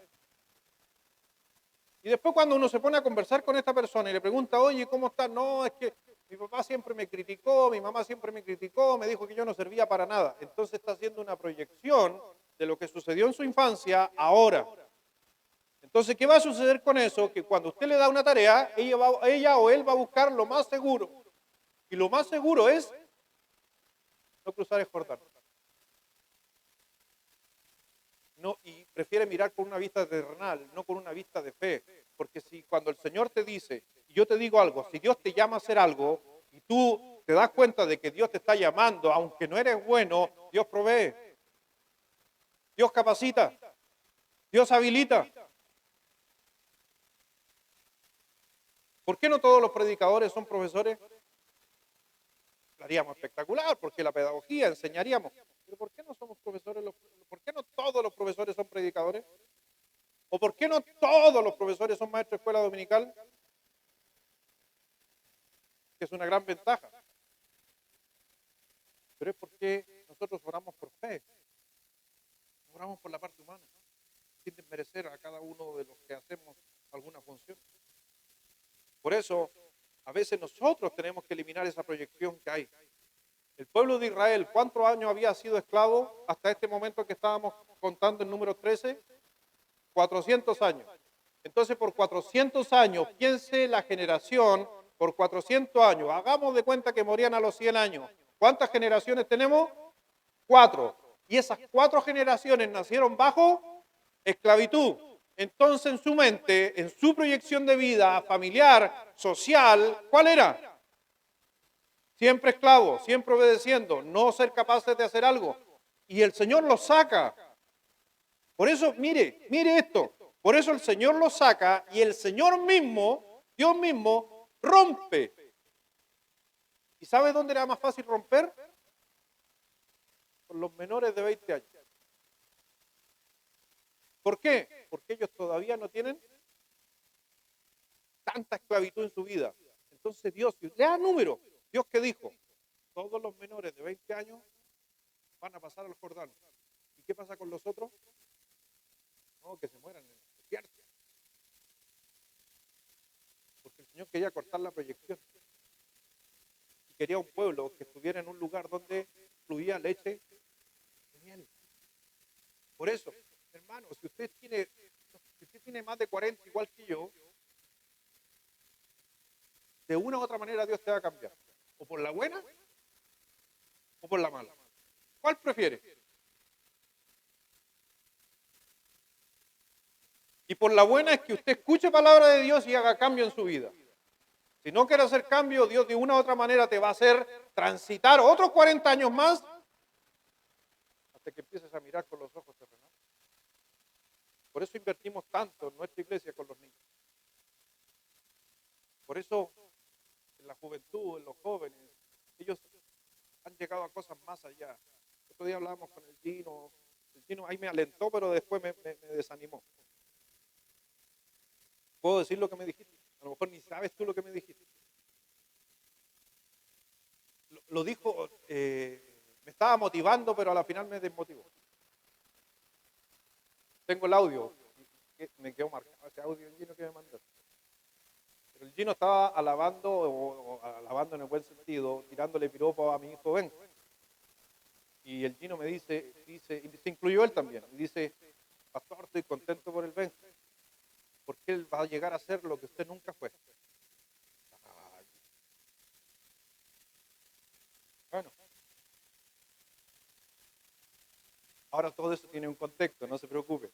S1: Y después cuando uno se pone a conversar con esta persona y le pregunta, oye, ¿cómo estás? No, es que mi papá siempre me criticó, mi mamá siempre me criticó, me dijo que yo no servía para nada. Entonces está haciendo una proyección de lo que sucedió en su infancia ahora. Entonces, ¿qué va a suceder con eso? Que cuando usted le da una tarea, ella o él va a buscar lo más seguro. Y lo más seguro es no cruzar el Jordán. No, y prefiere mirar con una vista terrenal, no con una vista de fe. Porque si cuando el Señor te dice, y yo te digo algo, si Dios te llama a hacer algo y tú te das cuenta de que Dios te está llamando, aunque no eres bueno, Dios provee, Dios capacita, Dios habilita. ¿Por qué no todos los predicadores son profesores? Lo haríamos espectacular, porque la pedagogía enseñaríamos. Pero ¿por qué no somos profesores? ¿Por qué no todos los profesores son predicadores? ¿O por qué no todos los profesores son maestros de escuela dominical? Que es una gran ventaja. Pero es porque nosotros oramos por fe. Oramos por la parte humana, sin desmerecer a cada uno de los que hacemos alguna función. Por eso, a veces nosotros tenemos que eliminar esa proyección que hay. El pueblo de Israel, ¿cuántos años había sido esclavo hasta este momento que estábamos contando en número 13? 400 años. Entonces, por 400 años, piense la generación, por 400 años, hagamos de cuenta que morían a los 100 años. ¿Cuántas generaciones tenemos? 4. Y esas 4 generaciones nacieron bajo esclavitud. Entonces en su mente, en su proyección de vida familiar, social, ¿cuál era? Siempre esclavo, siempre obedeciendo, no ser capaces de hacer algo. Y el Señor los saca. Por eso, mire esto. Por eso el Señor los saca y el Señor mismo, Dios mismo, rompe. ¿Y sabe dónde era más fácil romper? Con los menores de 20 años. ¿Por qué? Porque ellos todavía no tienen tanta esclavitud en su vida. Entonces Dios, lea número, Dios que dijo, todos los menores de 20 años van a pasar al Jordán. ¿Y qué pasa con los otros? No, que se mueran en el desierto. Porque el Señor quería cortar la proyección. Y quería un pueblo que estuviera en un lugar donde fluía leche y miel. Por eso, hermano, si usted tiene más de 40 igual que yo, de una u otra manera Dios te va a cambiar. O por la buena o por la mala. ¿Cuál prefiere? Y por la buena es que usted escuche palabra de Dios y haga cambio en su vida. Si no quiere hacer cambio, Dios de una u otra manera te va a hacer transitar otros 40 años más hasta que empieces a mirar con los ojos terrenales. Por eso invertimos tanto en nuestra iglesia con los niños. Por eso en la juventud, en los jóvenes, ellos han llegado a cosas más allá. Otro día hablábamos con el Gino ahí me alentó, pero después me desanimó. ¿Puedo decir lo que me dijiste? A lo mejor ni sabes tú lo que me dijiste. Lo dijo, me estaba motivando, pero a la final me desmotivó. Tengo el audio, me quedó marcado ese audio del Gino que me mandó. Pero el Gino estaba alabando, o alabando en el buen sentido, tirándole piropo a mi hijo Ben. Y el Gino me dice, y se incluyó él también, y dice, pastor, estoy contento por el Ben, porque él va a llegar a ser lo que usted nunca fue. Ay. Bueno, ahora todo eso tiene un contexto, no se preocupe.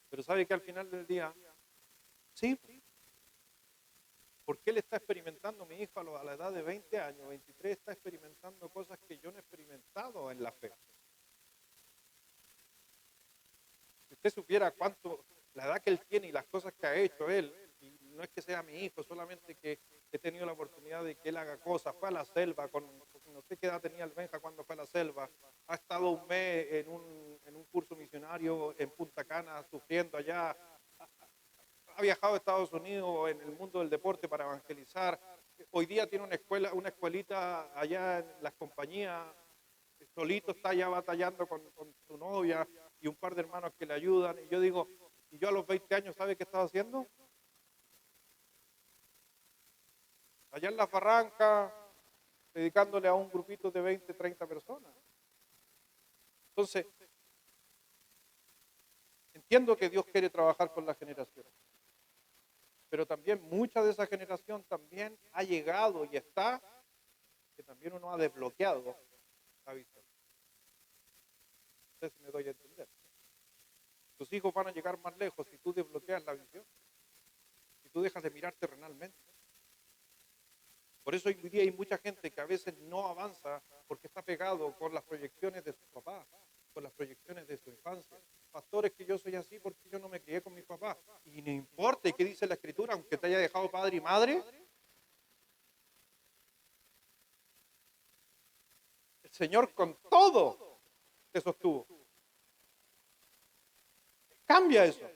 S1: Pero sabe que al final del día, sí, porque él está experimentando, mi hijo a la edad de 20 años, 23, está experimentando cosas que yo no he experimentado en la fe. Si usted supiera cuánto, la edad que él tiene y las cosas que ha hecho él, y no es que sea mi hijo, solamente que he tenido la oportunidad de que él haga cosas, fue a la selva, no sé qué edad tenía el Benja cuando fue a la selva, ha estado un mes en un curso misionario en Punta Cana, sufriendo allá, ha viajado a Estados Unidos en el mundo del deporte para evangelizar, hoy día tiene una escuelita allá en las compañías, solito está ya batallando con su novia y un par de hermanos que le ayudan, y yo digo, y yo a los 20 años, ¿sabe qué estaba haciendo? Allá en la Barranca, dedicándole a un grupito de 20, 30 personas. Entonces, entiendo que Dios quiere trabajar con la generación, pero también mucha de esa generación también ha llegado y está, que también uno ha desbloqueado la visión. No sé si me doy a entender. Tus hijos van a llegar más lejos si tú desbloqueas la visión, si tú dejas de mirar terrenalmente. Por eso hoy día hay mucha gente que a veces no avanza porque está pegado con las proyecciones de sus papás, con las proyecciones de su infancia. Pastores, que yo soy así porque yo no me crié con mis papás. Y no importa qué dice la Escritura, aunque te haya dejado padre y madre, el Señor con todo te sostuvo. Cambia eso.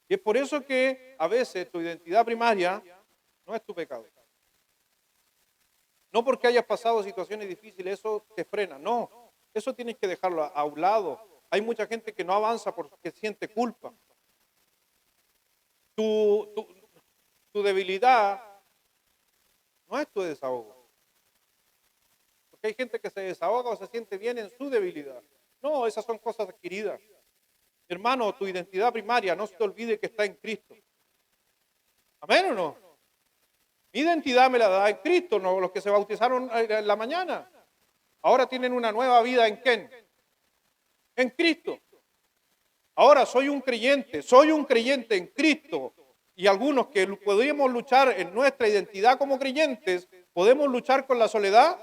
S1: Y es por eso que a veces tu identidad primaria no es tu pecado. No porque hayas pasado situaciones difíciles, eso te frena. No, eso tienes que dejarlo a un lado. Hay mucha gente que no avanza porque siente culpa. Tu debilidad no es tu desahogo. Porque hay gente que se desahoga o se siente bien en su debilidad. No, esas son cosas adquiridas. Hermano, tu identidad primaria, no se te olvide que está en Cristo. ¿Amén o no? Mi identidad me la da en Cristo, no los que se bautizaron en la mañana. Ahora tienen una nueva vida ¿en quién? En Cristo. Ahora soy un creyente en Cristo. Y algunos que podemos luchar en nuestra identidad como creyentes, ¿podemos luchar con la soledad?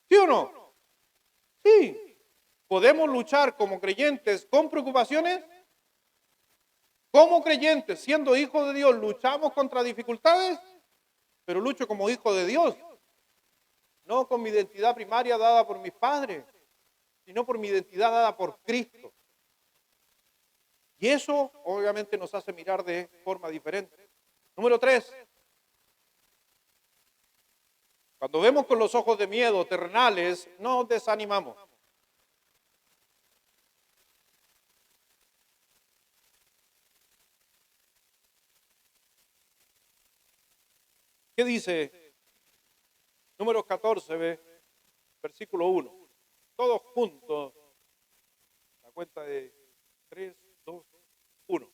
S1: ¿Sí o no? Sí. ¿Podemos luchar como creyentes con preocupaciones? Como creyentes, siendo hijos de Dios, luchamos contra dificultades, pero lucho como hijo de Dios, no con mi identidad primaria dada por mis padres, sino por mi identidad dada por Cristo. Y eso obviamente nos hace mirar de forma diferente. Número 3, cuando vemos con los ojos de miedo terrenales, nos desanimamos. ¿Qué dice? Números 14, versículo 1. Todos juntos, la cuenta de 3, 2, 1.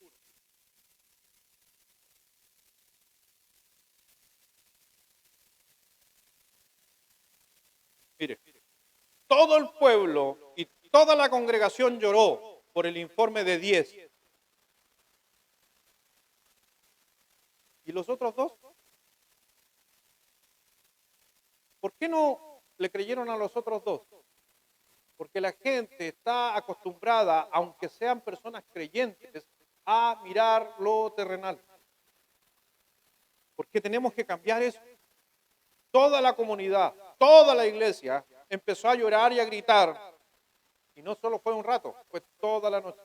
S1: Mire, todo el pueblo y toda la congregación lloró por el informe de 10. ¿Y los otros dos? ¿Por qué no le creyeron a los otros dos? Porque la gente está acostumbrada, aunque sean personas creyentes, a mirar lo terrenal. Porque tenemos que cambiar eso. Toda la comunidad, toda la iglesia empezó a llorar y a gritar. Y no solo fue un rato, fue toda la noche.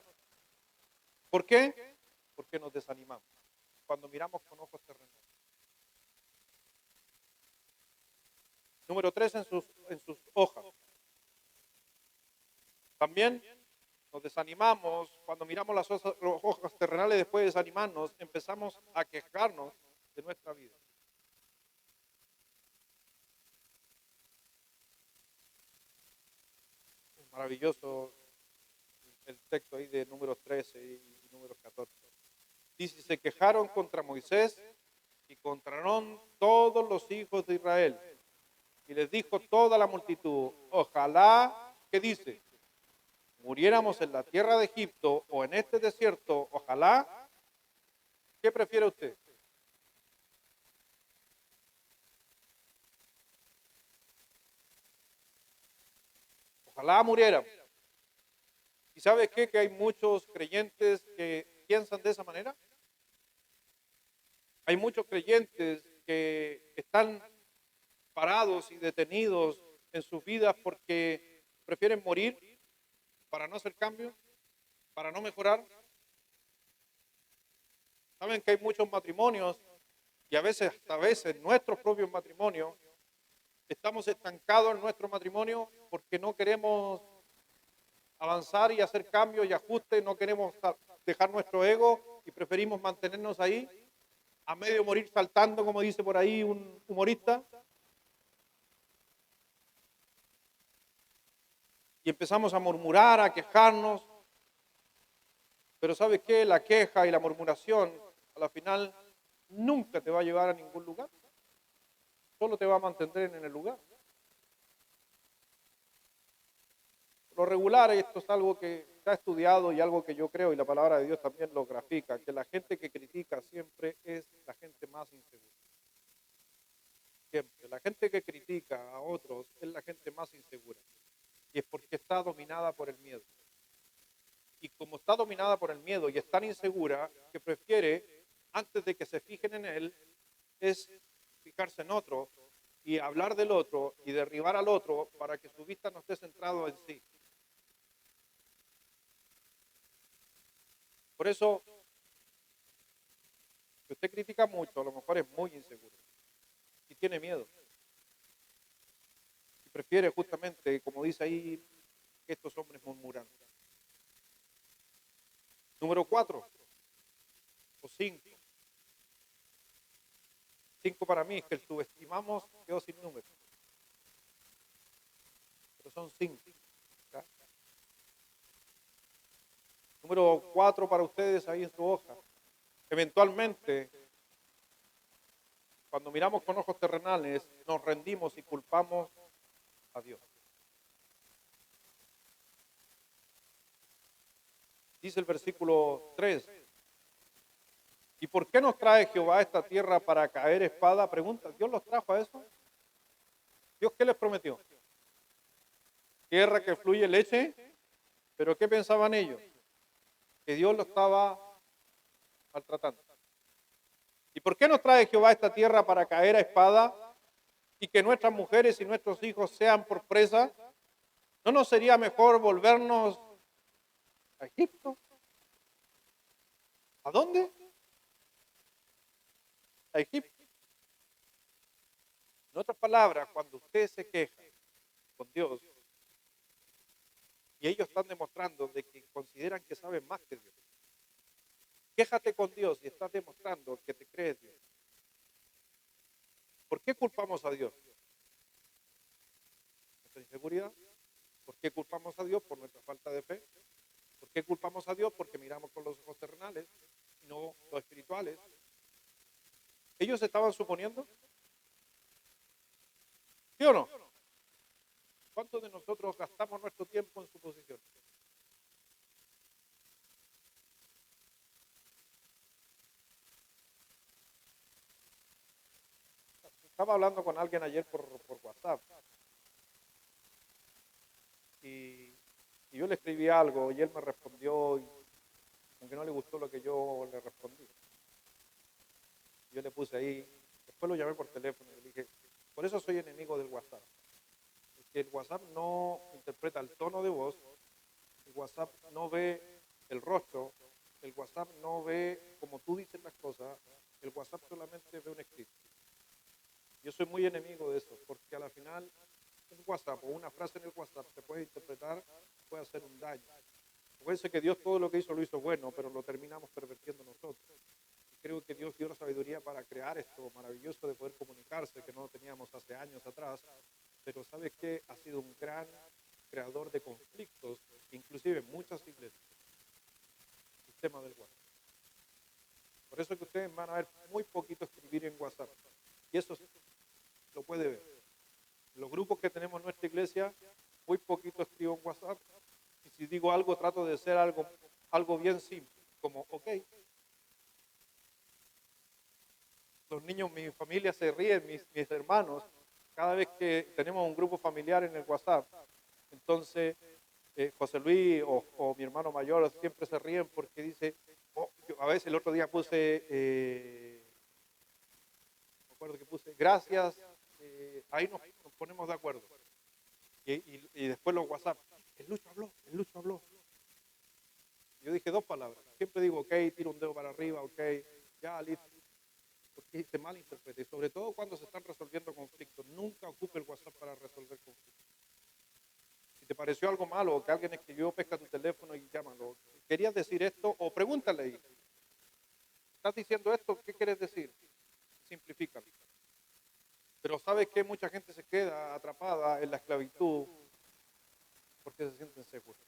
S1: ¿Por qué? Porque nos desanimamos cuando miramos con ojos terrenales. Número 3 en sus hojas. También nos desanimamos cuando miramos las hojas terrenales. Después de desanimarnos, empezamos a quejarnos de nuestra vida. Es maravilloso el texto ahí de números 13 y números 14. Dice, se quejaron contra Moisés y contra Aarón todos los hijos de Israel. Y les dijo toda la multitud, ojalá, ¿qué dice? Muriéramos en la tierra de Egipto o en este desierto, ojalá. ¿Qué prefiere usted? Ojalá muriéramos. ¿Y sabe qué? Que hay muchos creyentes que piensan de esa manera. Hay muchos creyentes que están parados y detenidos en sus vidas porque prefieren morir para no hacer cambios, para no mejorar. Saben que hay muchos matrimonios y hasta a veces nuestros propios matrimonios estamos estancados en nuestro matrimonio porque no queremos avanzar y hacer cambios y ajustes, no queremos dejar nuestro ego y preferimos mantenernos ahí a medio morir saltando, como dice por ahí un humorista. Y empezamos a murmurar, a quejarnos. Pero ¿sabes qué? La queja y la murmuración a la final nunca te va a llevar a ningún lugar. Solo te va a mantener en el lugar. Por lo regular, esto es algo que está estudiado y algo que yo creo, y la palabra de Dios también lo grafica, que la gente que critica siempre es la gente más insegura. Siempre. La gente que critica a otros es la gente más insegura. Y es porque está dominada por el miedo. Y como está dominada por el miedo y es tan insegura que prefiere, antes de que se fijen en él, es fijarse en otro y hablar del otro y derribar al otro para que su vista no esté centrado en sí. Por eso, si usted critica mucho, a lo mejor es muy inseguro y tiene miedo. Y prefiere justamente, como dice ahí, que estos hombres murmuran. Número 4 o 5. 5 para mí es que el subestimamos quedó sin número. Pero son 5. Número 4 para ustedes ahí en su hoja. Eventualmente, cuando miramos con ojos terrenales, nos rendimos y culpamos a Dios. Dice el versículo 3. ¿Y por qué nos trae Jehová a esta tierra para caer espada? Pregunta, ¿Dios los trajo a eso? ¿Dios qué les prometió? Tierra que fluye leche, pero ¿qué pensaban ellos? Que Dios lo estaba maltratando. ¿Y por qué nos trae Jehová a esta tierra para caer a espada y que nuestras mujeres y nuestros hijos sean por presa? ¿No nos sería mejor volvernos a Egipto? ¿A dónde? A Egipto. En otras palabras, cuando usted se queja con Dios y ellos están demostrando de que consideran que saben más que Dios, quéjate con Dios y estás demostrando que te crees Dios. ¿Por qué culpamos a Dios? ¿Nuestra inseguridad? ¿Por qué culpamos a Dios por nuestra falta de fe? ¿Por qué culpamos a Dios? Porque miramos con los ojos terrenales y no los espirituales. ¿Ellos estaban suponiendo? ¿Sí o no? ¿Cuántos de nosotros gastamos nuestro tiempo en suposición? Estaba hablando con alguien ayer por WhatsApp y yo le escribí algo y él me respondió, aunque no le gustó lo que yo le respondí. Yo le puse ahí, después lo llamé por teléfono y le dije, por eso soy enemigo del WhatsApp. Porque el WhatsApp no interpreta el tono de voz, el WhatsApp no ve el rostro, el WhatsApp no ve como tú dices las cosas, el WhatsApp solamente ve un escrito. Yo soy muy enemigo de eso, porque a la final un WhatsApp o una frase en el WhatsApp se puede interpretar, puede hacer un daño. Acuérdense que Dios todo lo que hizo lo hizo bueno, pero lo terminamos pervirtiendo nosotros. Y creo que Dios dio la sabiduría para crear esto maravilloso de poder comunicarse, que no lo teníamos hace años atrás, pero ¿sabes qué? Ha sido un gran creador de conflictos, inclusive en muchas iglesias, el tema del WhatsApp. Por eso que ustedes van a ver muy poquito escribir en WhatsApp. Y eso lo puede ver. Los grupos que tenemos en nuestra iglesia, muy poquito escribo en WhatsApp. Y si digo algo, trato de hacer algo bien simple, como, ok. Los niños, mi familia se ríen, mis hermanos, cada vez que tenemos un grupo familiar en el WhatsApp. Entonces, José Luis o mi hermano mayor siempre se ríen porque dice, a veces el otro día puse, me acuerdo que puse, gracias, ahí nos ponemos de acuerdo. Y después los WhatsApp, el Lucho habló. Yo dije dos palabras, siempre digo, ok, tiro un dedo para arriba, ok, ya, listo. Porque se malinterpreta, y sobre todo cuando se están resolviendo conflictos, nunca ocupe el WhatsApp para resolver conflictos. Si te pareció algo malo o que alguien escribió, pesca tu teléfono y llámalo. ¿Querías decir esto? O pregúntale ahí. ¿Estás diciendo esto? ¿Qué quieres decir? Simplifícalo. Pero ¿sabes qué? Mucha gente se queda atrapada en la esclavitud porque se sienten seguros.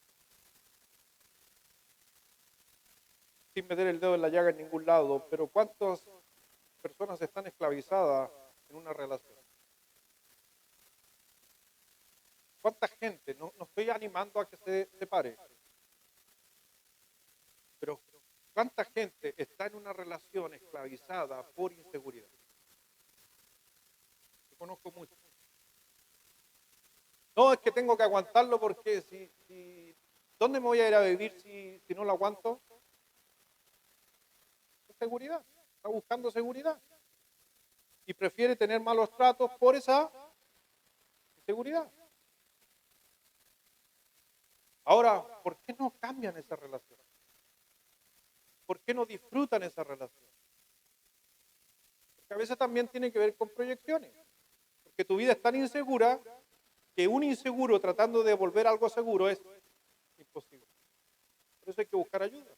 S1: Sin meter el dedo en la llaga en ningún lado, pero ¿cuántas personas están esclavizadas en una relación? ¿Cuánta gente? No estoy animando a que se separe, pero ¿cuánta gente está en una relación esclavizada por inseguridad? Yo conozco mucho. No, es que tengo que aguantarlo porque ¿dónde me voy a ir a vivir si no lo aguanto? Seguridad, está buscando seguridad. Y prefiere tener malos tratos por esa inseguridad. Ahora, ¿por qué no cambian esa relación? ¿Por qué no disfrutan esa relación? Porque a veces también tiene que ver con proyecciones. Porque tu vida es tan insegura que un inseguro tratando de volver algo seguro es imposible. Por eso hay que buscar ayuda.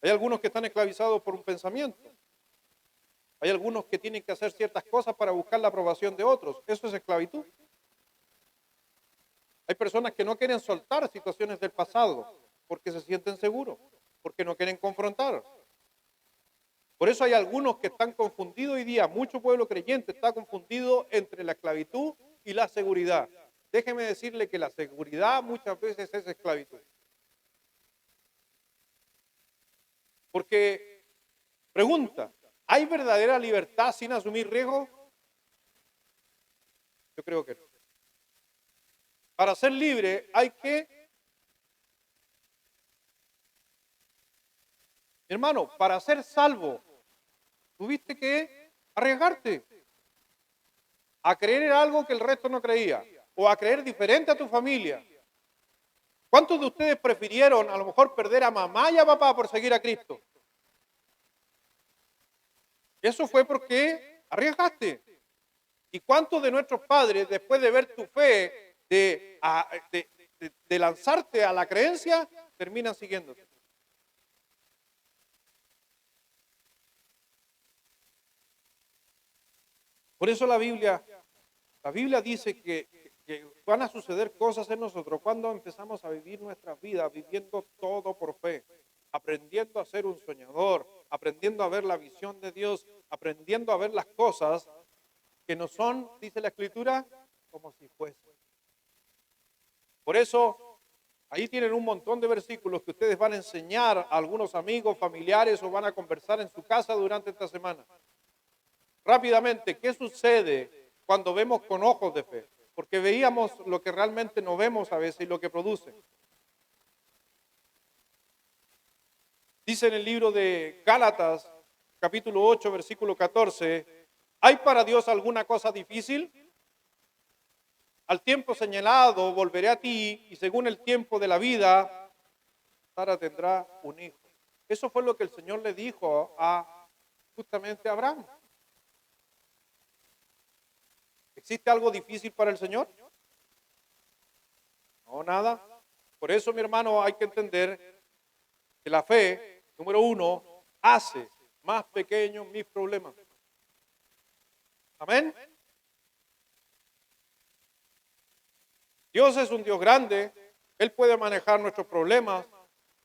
S1: Hay algunos que están esclavizados por un pensamiento. Hay algunos que tienen que hacer ciertas cosas para buscar la aprobación de otros. Eso es esclavitud. Hay personas que no quieren soltar situaciones del pasado porque se sienten seguros, porque no quieren confrontar. Por eso hay algunos que están confundidos hoy día. Mucho pueblo creyente está confundido entre la esclavitud y la seguridad. Déjeme decirle que la seguridad muchas veces es esclavitud. Porque, pregunta, ¿hay verdadera libertad sin asumir riesgo? Yo creo que no. Para ser libre hay que, hermano, para ser salvo, tuviste que arriesgarte a creer en algo que el resto no creía, o a creer diferente a tu familia. ¿Cuántos de ustedes prefirieron a lo mejor perder a mamá y a papá por seguir a Cristo? Eso fue porque arriesgaste. ¿Y cuántos de nuestros padres, después de ver tu fe, de lanzarte a la creencia, terminan siguiéndote? Por eso la Biblia dice que van a suceder cosas en nosotros cuando empezamos a vivir nuestras vidas, viviendo todo por fe, aprendiendo a ser un soñador, aprendiendo a ver la visión de Dios, aprendiendo a ver las cosas que no son, dice la Escritura, como si fuesen. Por eso, ahí tienen un montón de versículos que ustedes van a enseñar a algunos amigos, familiares o van a conversar en su casa durante esta semana. Rápidamente, ¿qué sucede cuando vemos con ojos de fe? Porque veíamos lo que realmente no vemos a veces y lo que produce. Dice en el libro de Gálatas, capítulo 8, versículo 14, ¿hay para Dios alguna cosa difícil? Al tiempo señalado volveré a ti y según el tiempo de la vida, Sara tendrá un hijo. Eso fue lo que el Señor le dijo a justamente a Abraham. ¿Existe algo difícil para el Señor? No, nada. Por eso, mi hermano, hay que entender que la fe, número uno, hace más pequeños mis problemas. Amén. Dios es un Dios grande. Él puede manejar nuestros problemas.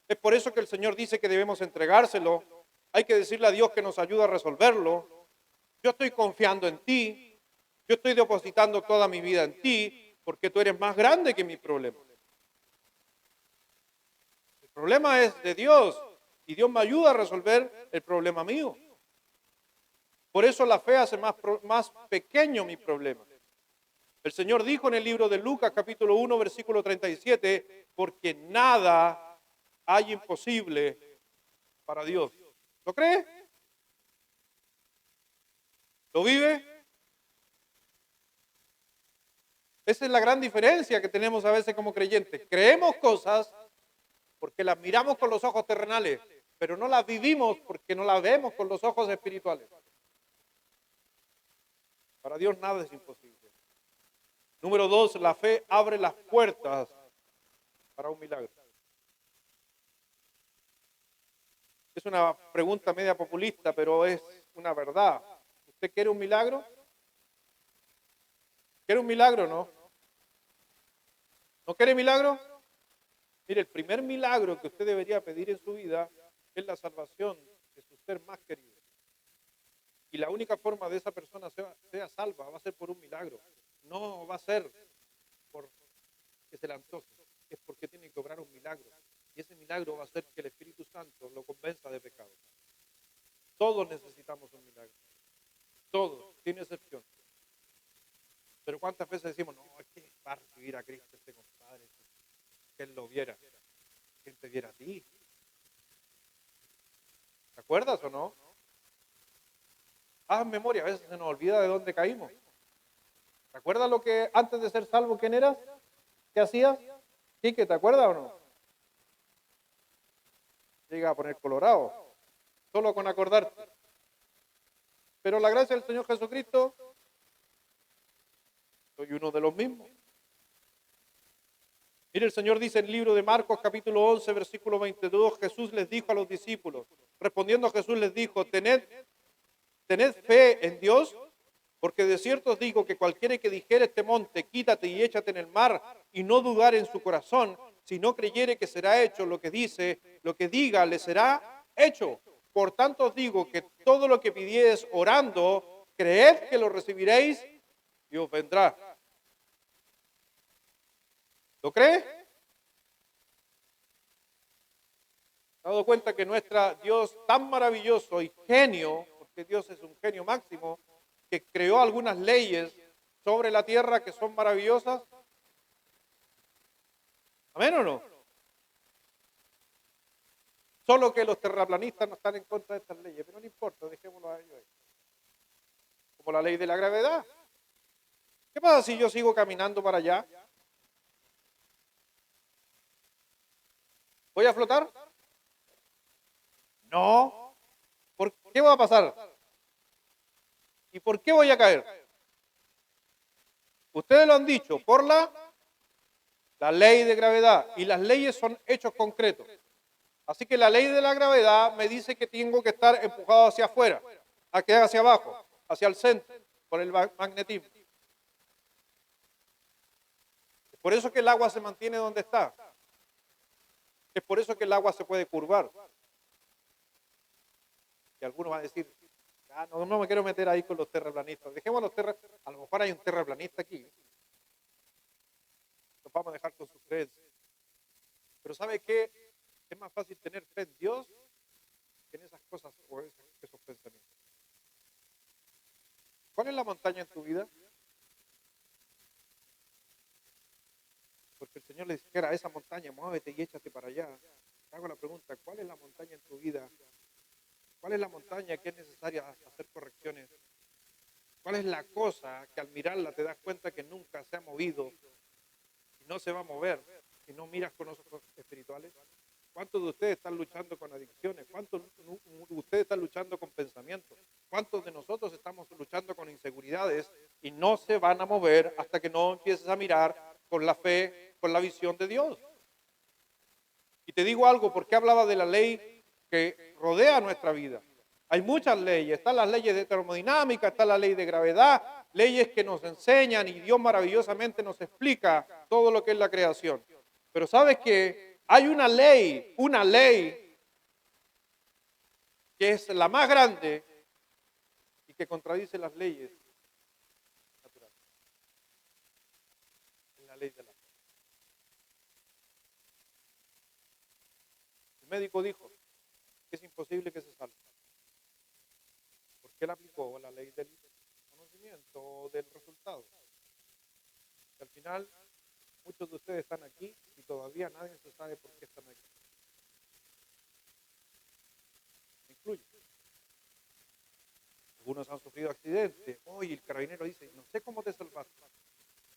S1: Es por eso que el Señor dice que debemos entregárselo. Hay que decirle a Dios que nos ayude a resolverlo. Yo estoy confiando en ti. Yo estoy depositando toda mi vida en ti porque tú eres más grande que mi problema. El problema es de Dios y Dios me ayuda a resolver el problema mío. Por eso la fe hace más pequeño mi problema. El Señor dijo en el libro de Lucas capítulo 1 versículo 37, porque nada hay imposible para Dios. ¿Lo cree? ¿Lo vive? Esa es la gran diferencia que tenemos a veces como creyentes. Creemos cosas porque las miramos con los ojos terrenales, pero no las vivimos porque no las vemos con los ojos espirituales. Para Dios nada es imposible. Número 2, la fe abre las puertas para un milagro. Es una pregunta media populista, pero es una verdad. ¿Usted quiere un milagro? ¿Quiere un milagro o no? ¿No quiere milagro? Mire, el primer milagro que usted debería pedir en su vida es la salvación de su ser más querido. Y la única forma de esa persona sea salva va a ser por un milagro. No va a ser por que se le antoje, es porque tiene que obrar un milagro. Y ese milagro va a ser que el Espíritu Santo lo convenza de pecado. Todos necesitamos un milagro. Todos, sin excepción. Pero ¿cuántas veces decimos, no, es que va a recibir a Cristo este compadre, que él lo viera, que él te viera a ti? ¿Te acuerdas o no? Haz memoria, a veces se nos olvida de dónde caímos. ¿Te acuerdas lo que antes de ser salvo, quién eras? ¿Qué hacías? Quique, ¿te acuerdas o no? Llega a poner colorado, solo con acordarte. Pero la gracia del Señor Jesucristo, soy uno de los mismos. Mire, el Señor dice en el libro de Marcos, capítulo 11, versículo 22, Jesús les dijo a los discípulos, respondiendo Jesús les dijo, tened fe en Dios, porque de cierto os digo que cualquiera que dijere este monte, quítate y échate en el mar, y no dudar en su corazón, si no creyere que será hecho lo que dice, lo que diga le será hecho. Por tanto os digo que todo lo que pidiereis orando, creed que lo recibiréis y os vendrá. ¿Lo cree? ¿Se ha dado cuenta que nuestro Dios tan maravilloso y genio, porque Dios es un genio máximo, que creó algunas leyes sobre la tierra que son maravillosas? ¿Amén o no? Solo que los terraplanistas no están en contra de estas leyes, pero no importa, dejémoslo a ellos ahí. Como la ley de la gravedad. ¿Qué pasa si yo sigo caminando para allá? ¿Voy a flotar? No. ¿Por qué va a pasar? ¿Y por qué voy a caer? Ustedes lo han dicho, por la ley de gravedad. Y las leyes son hechos concretos. Así que la ley de la gravedad me dice que tengo que estar empujado hacia afuera, hacia abajo, hacia el centro, por el magnetismo. Es por eso que el agua se mantiene donde está. Es por eso que el agua se puede curvar. Y algunos van a decir, no me quiero meter ahí con los terraplanistas. Dejemos a los terraplanistas. A lo mejor hay un terraplanista aquí. Los vamos a dejar con sus creencias. Pero ¿sabe qué? Es más fácil tener fe en Dios que en esas cosas o esos pensamientos. ¿Cuál es la montaña en tu vida? Porque el Señor le dijera a esa montaña, muévete y échate para allá. Te hago la pregunta, ¿cuál es la montaña en tu vida? ¿Cuál es la montaña que es necesaria hacer correcciones? ¿Cuál es la cosa que al mirarla te das cuenta que nunca se ha movido y no se va a mover si no miras con los ojos espirituales? ¿Cuántos de ustedes están luchando con adicciones? ¿Cuántos de ustedes están luchando con pensamientos? ¿Cuántos de nosotros estamos luchando con inseguridades y no se van a mover hasta que no empieces a mirar con la fe, con la visión de Dios? Y te digo algo, ¿por qué hablaba de la ley que rodea nuestra vida? Hay muchas leyes, están las leyes de termodinámica, está la ley de gravedad, leyes que nos enseñan y Dios maravillosamente nos explica todo lo que es la creación. Pero ¿sabes qué? Hay una ley que es la más grande y que contradice las leyes naturales. Es la ley de la fe. El médico dijo que es imposible que se salve. ¿Por qué él aplicó la ley del conocimiento o del resultado? Y al final, muchos de ustedes están aquí y todavía nadie se sabe por qué están aquí. Me incluye. Algunos han sufrido accidentes. Hoy el carabinero dice, no sé cómo te salvaste.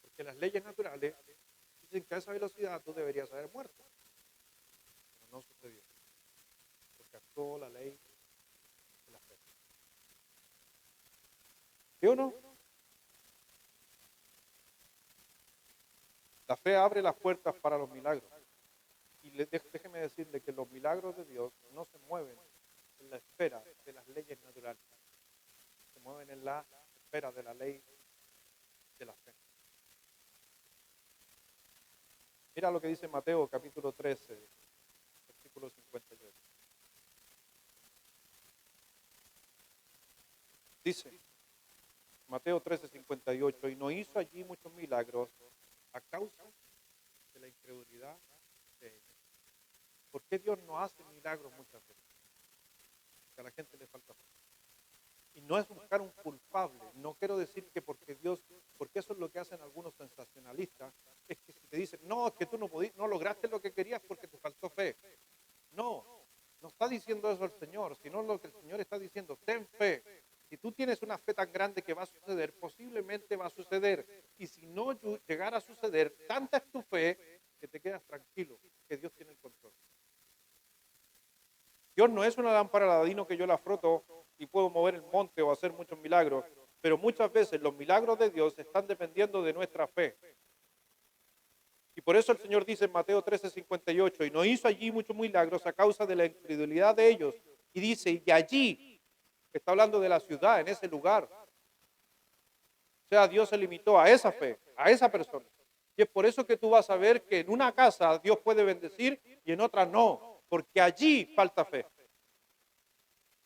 S1: Porque las leyes naturales dicen que a esa velocidad tú deberías haber muerto. Pero no sucedió. Porque actuó la ley de la fe. ¿Sí o no? La fe abre las puertas para los milagros. Y déjeme decirle que los milagros de Dios no se mueven en la esfera de las leyes naturales. Se mueven en la esfera de la ley de la fe. Mira lo que dice Mateo capítulo 13, versículo 58. Dice, Mateo 13, 58, y no hizo allí muchos milagros a causa de la incredulidad de ellos. ¿Por qué Dios no hace milagros muchas veces? Porque a la gente le falta fe. Y no es buscar un culpable. No quiero decir que porque eso es lo que hacen algunos sensacionalistas, es que si te dicen, no, es que tú no lograste lo que querías porque te faltó fe. No está diciendo eso el Señor, sino lo que el Señor está diciendo, ten fe. Si tú tienes una fe tan grande que va a suceder, posiblemente va a suceder. Y si no llegara a suceder, tanta es tu fe que te quedas tranquilo, que Dios tiene el control. Dios no es una lámpara de Aladino que yo la froto y puedo mover el monte o hacer muchos milagros, pero muchas veces los milagros de Dios están dependiendo de nuestra fe. Y por eso el Señor dice en Mateo 13:58, y no hizo allí muchos milagros a causa de la incredulidad de ellos. Y dice, y allí, está hablando de la ciudad, en ese lugar. O sea, Dios se limitó a esa fe, a esa persona. Y es por eso que tú vas a ver que en una casa Dios puede bendecir y en otra no, porque allí falta fe.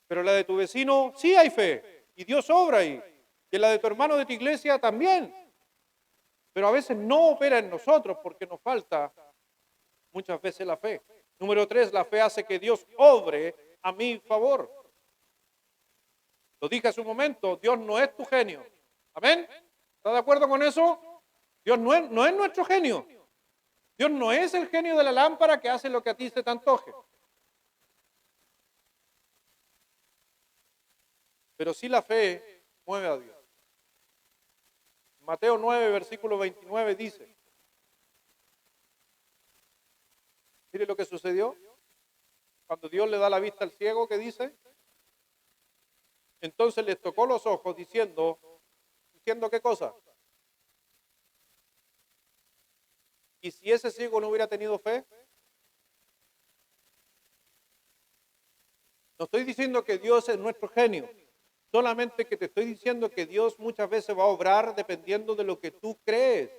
S1: Pero en la de tu vecino sí hay fe y Dios obra ahí. Y en la de tu hermano de tu iglesia también. Pero a veces no opera en nosotros porque nos falta muchas veces la fe. Número 3, la fe hace que Dios obre a mi favor. Lo dije hace un momento, Dios no es tu genio. ¿Amén? ¿Estás de acuerdo con eso? Dios no es nuestro genio. Dios no es el genio de la lámpara que hace lo que a ti se te antoje. Pero sí la fe mueve a Dios. Mateo 9, versículo 29 dice, mire lo que sucedió cuando Dios le da la vista al ciego, ¿qué dice? Entonces les tocó los ojos diciendo ¿qué cosa? ¿Y si ese ciego no hubiera tenido fe? No estoy diciendo que Dios es nuestro genio, solamente que te estoy diciendo que Dios muchas veces va a obrar dependiendo de lo que tú crees.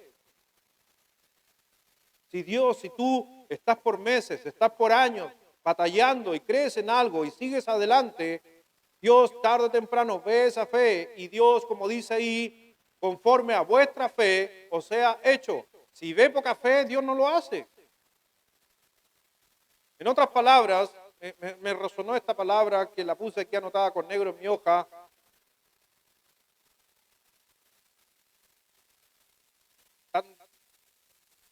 S1: Si tú estás por meses, estás por años batallando y crees en algo y sigues adelante, Dios tarde o temprano ve esa fe y Dios, como dice ahí, conforme a vuestra fe, os sea hecho. Si ve poca fe, Dios no lo hace. En otras palabras, me resonó esta palabra que la puse aquí anotada con negro en mi hoja.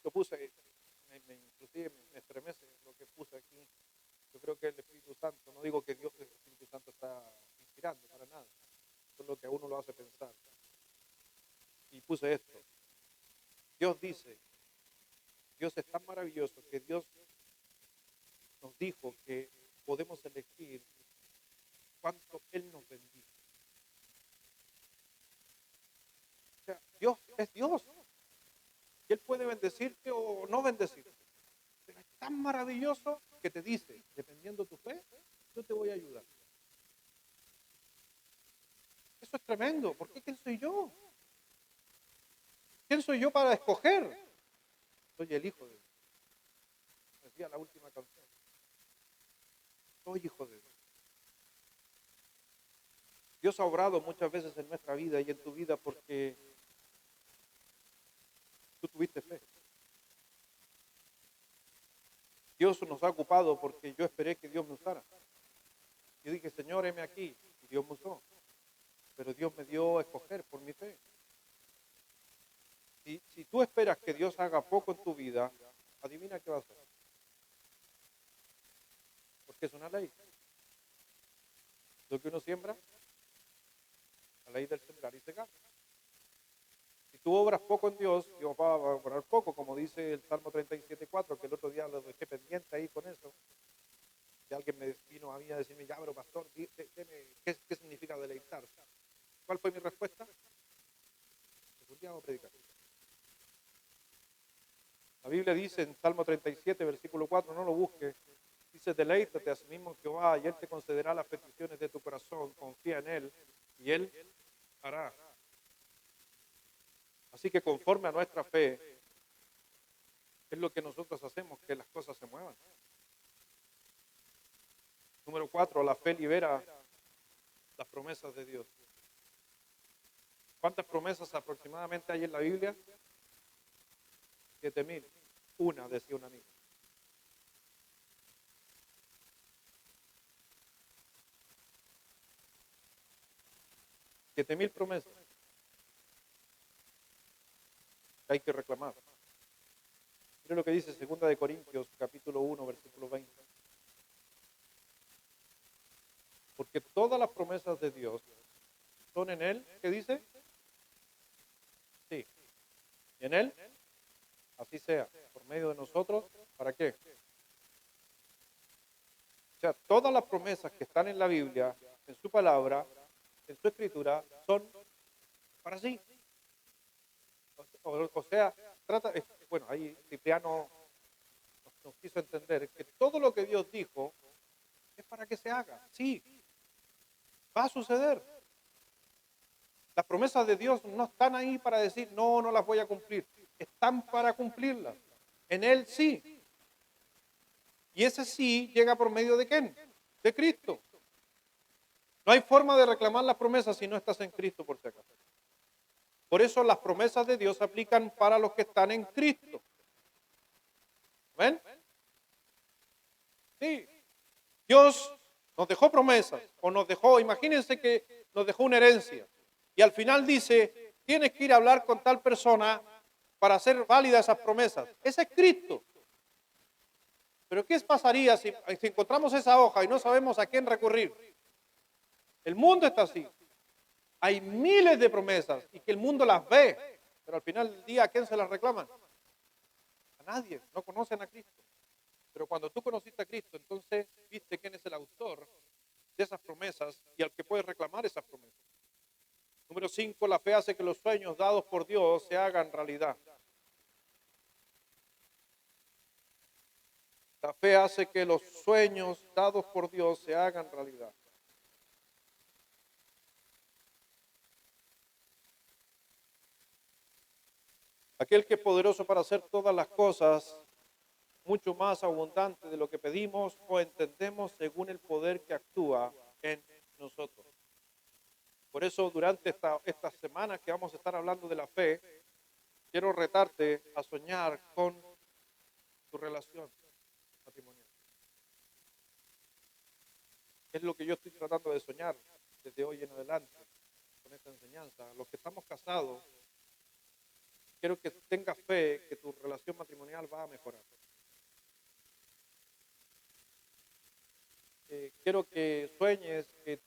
S1: Lo puse, inclusive me estremece lo que puse aquí. Yo creo que el Espíritu Santo, no digo que Dios, el Espíritu Santo está inspirando para nada, eso es lo que a uno lo hace pensar. Y puse esto, Dios dice, Dios es tan maravilloso que Dios nos dijo que podemos elegir cuánto Él nos bendice. O sea, Dios es Dios. Y Él puede bendecirte o no bendecirte. Pero es tan maravilloso que te dice, dependiendo de tu fe, yo te voy a ayudar. Eso es tremendo. ¿Por qué? ¿Quién soy yo? ¿Quién soy yo para escoger? Soy el Hijo de Dios. Decía la última canción. Soy hijo de Dios. Dios ha obrado muchas veces en nuestra vida y en tu vida porque tú tuviste fe. Dios nos ha ocupado porque yo esperé que Dios me usara. Yo dije, Señor, heme aquí, y Dios me usó. Pero Dios me dio a escoger por mi fe. Si tú esperas que Dios haga poco en tu vida, adivina qué va a hacer. Porque es una ley. Lo que uno siembra, la ley del sembrar y segar. Si tú obras poco en Dios, Dios va a obrar poco, como dice el Salmo 37:4, que el otro día lo dejé pendiente ahí con eso. Si alguien me vino a mí a decirme, ya, pero pastor, ¿qué significa deleitarse? ¿Cuál fue mi respuesta? Un día vamos a predicar. La Biblia dice en Salmo 37, versículo 4, no lo busques, dice, deleítate a sí mismo en Jehová y Él te concederá las peticiones de tu corazón, confía en Él y Él hará. Así que conforme a nuestra fe, es lo que nosotros hacemos, que las cosas se muevan. Número 4, la fe libera las promesas de Dios. ¿Cuántas promesas aproximadamente hay en la Biblia? 7,000. Una, decía un amigo. $7,000 promesas que hay que reclamar. Mire lo que dice 2 de Corintios, capítulo 1, versículo 20. Porque todas las promesas de Dios son en Él, ¿qué dice? Sí. Y en Él, así sea, por medio de nosotros, ¿para qué? O sea, todas las promesas que están en la Biblia, en su palabra, en su escritura, son para sí. O sea, bueno, ahí Cipriano nos quiso entender que todo lo que Dios dijo es para que se haga. Sí, va a suceder. Las promesas de Dios no están ahí para decir, no, no las voy a cumplir. Están para cumplirlas. En Él sí. Y ese sí llega por medio de ¿quién? De Cristo. No hay forma de reclamar las promesas si no estás en Cristo, por si acaso. Por eso las promesas de Dios se aplican para los que están en Cristo. ¿Ven? Sí, Dios nos dejó promesas o nos dejó, imagínense que nos dejó una herencia y al final dice, tienes que ir a hablar con tal persona para hacer válidas esas promesas. Ese es Cristo. Pero ¿qué pasaría si encontramos esa hoja y no sabemos a quién recurrir? El mundo está así. Hay miles de promesas y que el mundo las ve, pero al final del día, ¿a quién se las reclaman? A nadie, no conocen a Cristo. Pero cuando tú conociste a Cristo, entonces viste quién es el autor de esas promesas y al que puedes reclamar esas promesas. Número 5, la fe hace que los sueños dados por Dios se hagan realidad. La fe hace que los sueños dados por Dios se hagan realidad. Aquel que es poderoso para hacer todas las cosas mucho más abundante de lo que pedimos o entendemos según el poder que actúa en nosotros. Por eso durante estas semanas que vamos a estar hablando de la fe, quiero retarte a soñar con tu relación matrimonial. Es lo que yo estoy tratando de soñar desde hoy en adelante con esta enseñanza. Los que estamos casados, quiero que tengas fe que tu relación matrimonial va a mejorar. Quiero que sueñes que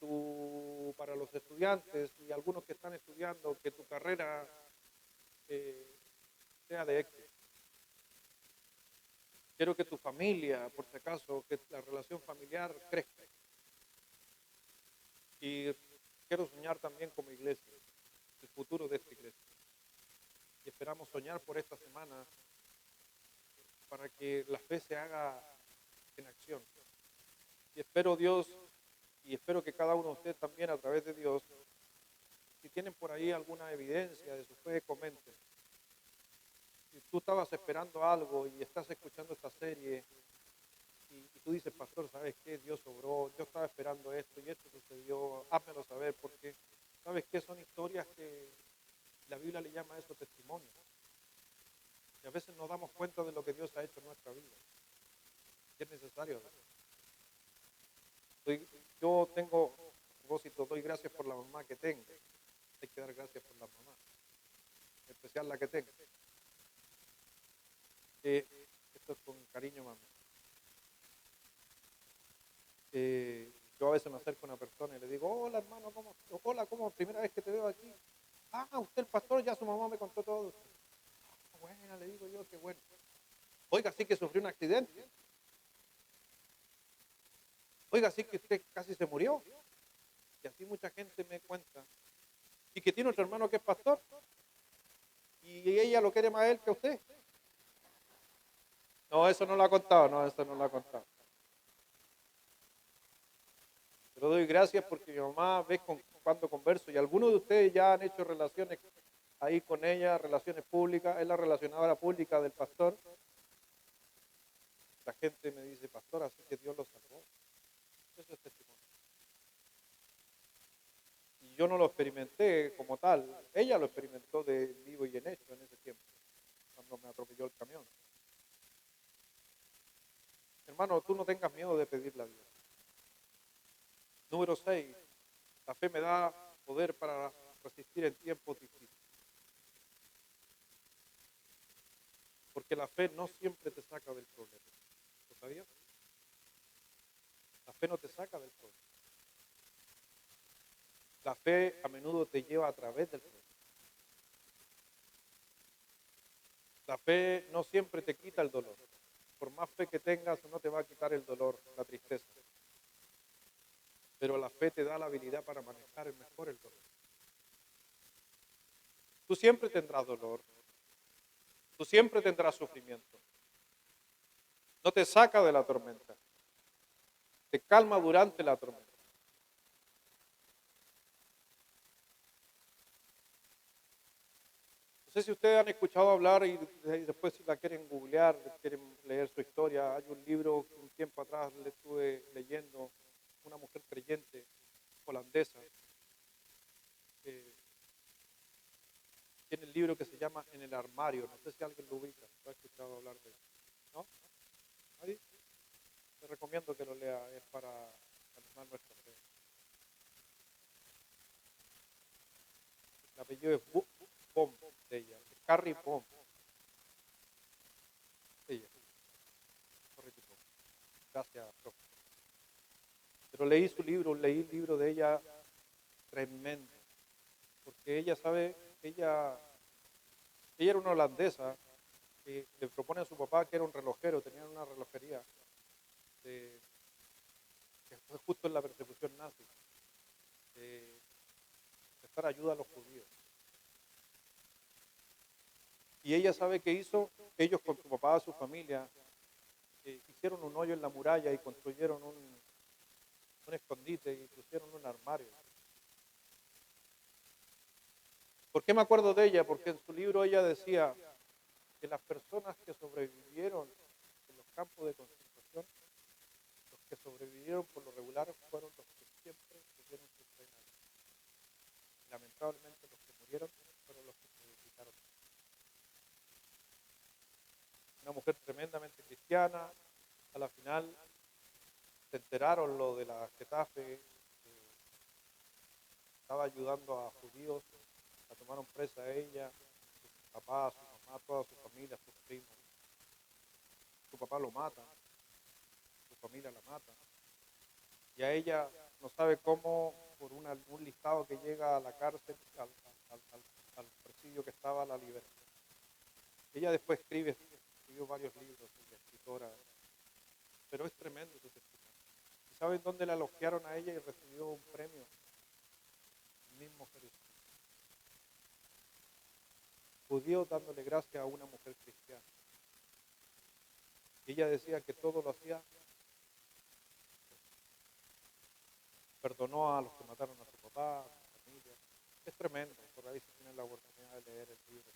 S1: para los estudiantes y algunos que están estudiando, que tu carrera sea de éxito. Quiero que tu familia, por si acaso, que la relación familiar crezca. Y quiero soñar también como iglesia, el futuro de esta iglesia. Y esperamos soñar por esta semana para que la fe se haga en acción. Y espero Dios, y espero que cada uno de ustedes también a través de Dios, si tienen por ahí alguna evidencia de su fe, comenten. Si tú estabas esperando algo y estás escuchando esta serie y tú dices, pastor, ¿sabes qué? Dios obró, yo estaba esperando esto y esto sucedió, házmelo saber, porque ¿sabes qué? Son historias que la Biblia le llama a eso testimonio. Y a veces nos damos cuenta de lo que Dios ha hecho en nuestra vida. Y es necesario. Yo tengo, a propósito, doy gracias por la mamá que tengo. Hay que dar gracias por la mamá, en especial la que tengo. Esto es con cariño, mamá. Yo a veces me acerco a una persona y le digo, hola hermano, ¿cómo? Primera vez que te veo aquí. Ah, usted el pastor, ya su mamá me contó todo. Ah, bueno, le digo yo, qué bueno. Oiga, sí que sufrió un accidente. Oiga, sí que usted casi se murió. Y así mucha gente me cuenta. Y que tiene otro hermano que es pastor. Y ella lo quiere más a él que a usted. No, eso no lo ha contado, no, eso no lo ha contado. Pero doy gracias porque mi mamá ve cuando converso y algunos de ustedes ya han hecho relaciones ahí con ella, relaciones públicas, es la relacionadora pública del pastor. La gente me dice, pastor, así que Dios lo salvó. Eso es testimonio. Y yo no lo experimenté como tal, ella lo experimentó de vivo y en hecho en ese tiempo, cuando me atropelló el camión. Hermano, tú no tengas miedo de pedirle a Dios. Número 6, la fe me da poder para resistir en tiempos difíciles. Porque la fe no siempre te saca del problema. ¿Lo sabías? La fe no te saca del problema. La fe a menudo te lleva a través del problema. La fe no siempre te quita el dolor. Por más fe que tengas, no te va a quitar el dolor, la tristeza. Pero la fe te da la habilidad para manejar mejor el dolor. Tú siempre tendrás dolor. Tú siempre tendrás sufrimiento. No te saca de la tormenta. Te calma durante la tormenta. No sé si ustedes han escuchado hablar y después si la quieren googlear, quieren leer su historia. Hay un libro que un tiempo atrás le estuve leyendo, una mujer creyente holandesa. eh, Tiene el libro que se llama En el armario. No sé si alguien lo ubica. ¿Lo ha escuchado hablar de eso? ¿No? ¿Nadie? Te recomiendo recomiendo que lo lea, es para animar nuestra fe. El apellido es Bomb de ella, es Carrie Bomb. Ella, correcto. Gracias, profe. Pero leí su libro, leí el libro de ella tremendo, porque ella sabe, ella era una holandesa que le propone a su papá que era un relojero, tenían una relojería de, que fue justo en la persecución nazi, de prestar ayuda a los judíos. Y ella sabe que hizo, ellos con su papá, su familia, hicieron un hoyo en la muralla y construyeron un escondite y pusieron un armario. ¿Por qué me acuerdo de ella? Porque en su libro ella decía que las personas que sobrevivieron en los campos de concentración, los que sobrevivieron por lo regular fueron los que siempre tuvieron su fe en Dios. Lamentablemente los que murieron fueron los que se dedicaron. Una mujer tremendamente cristiana, a la final se enteraron lo de la Getafe, que estaba ayudando a judíos, la tomaron presa a ella, su papá, su mamá, toda su familia, sus primos. Su papá lo mata, su familia la mata. Y a ella no sabe cómo, por un listado que llega a la cárcel, al presidio que estaba, la libera. Ella después escribió varios libros, ella es escritora, pero es tremendo su testimonio. ¿Y saben dónde la elogiaron a ella y recibió un premio? El mismo Jerusalén. Judíos dándole gracias a una mujer cristiana. Y ella decía que todo lo hacía, perdonó a los que mataron a su papá, a su familia. Es tremendo, por ahí si tienen la oportunidad de leer el libro.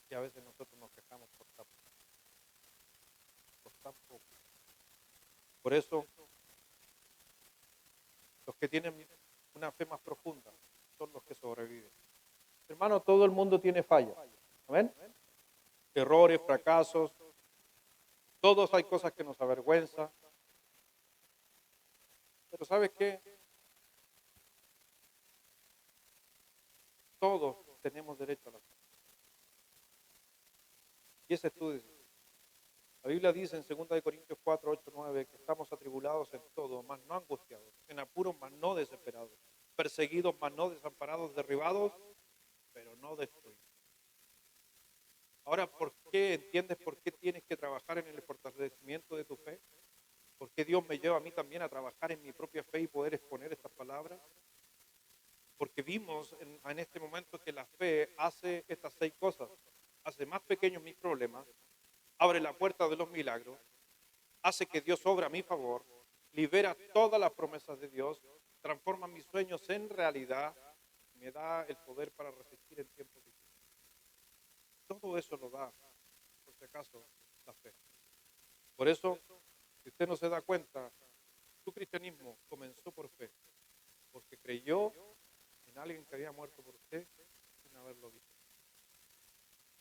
S1: Y a veces nosotros nos quejamos por tan poco. Por eso, los que tienen una fe más profunda son los que sobreviven. Hermano, todo el mundo tiene fallas. ¿Amén? Errores, fracasos. Todos hay cosas que nos avergüenzan. Pero ¿sabes qué? Todos tenemos derecho a la fe. Y ese es tu decisión. La Biblia dice en 2 Corintios 4, 8, 9 que estamos atribulados en todo, mas no angustiados, en apuros, mas no desesperados, perseguidos, mas no desamparados, derribados, pero no destruidos. Ahora, ¿por qué entiendes por qué tienes que trabajar en el fortalecimiento de tu fe? ¿Por qué Dios me lleva a mí también a trabajar en mi propia fe y poder exponer estas palabras? Porque vimos en este momento que la fe hace estas 6 cosas. Hace más pequeños mis problemas, abre la puerta de los milagros, hace que Dios obra a mi favor, libera todas las promesas de Dios, transforma mis sueños en realidad, me da el poder para resistir en tiempos difíciles. Todo eso lo da, por si acaso, la fe. Por eso, si usted no se da cuenta, su cristianismo comenzó por fe, porque creyó en alguien que había muerto por usted sin haberlo visto.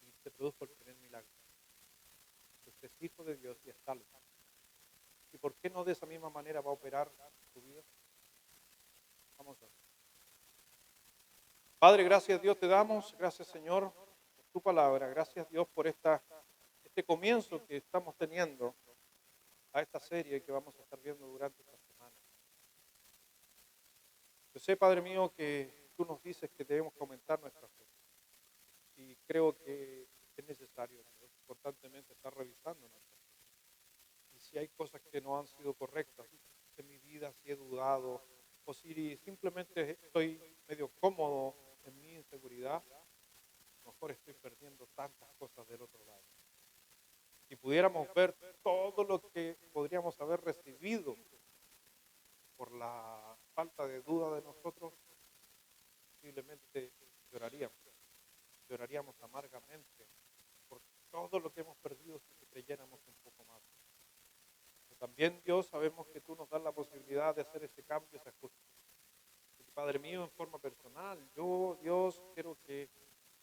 S1: Y se produjo el primer milagro. Usted es hijo de Dios y es salvo. ¿Y por qué no de esa misma manera va a operar su vida? Vamos a ver. Padre, gracias Dios te damos, gracias Señor por tu palabra, gracias Dios por este comienzo que estamos teniendo a esta serie que vamos a estar viendo durante esta semana. Yo sé, Padre mío, que tú nos dices que debemos aumentar nuestra fe y creo que es necesario Dios, constantemente estar revisando nuestra fe. Y si hay cosas que no han sido correctas en mi vida, si he dudado o si simplemente estoy medio cómodo en mi inseguridad, a lo mejor estoy perdiendo tantas cosas del otro lado. Si pudiéramos ver todo lo que podríamos haber recibido por la falta de duda de nosotros, posiblemente lloraríamos amargamente por todo lo que hemos perdido si creyéramos un poco más. Pero también, Dios, sabemos que tú nos das la posibilidad de hacer ese cambio, ese ajuste. Padre mío, en forma personal, yo, Dios, quiero que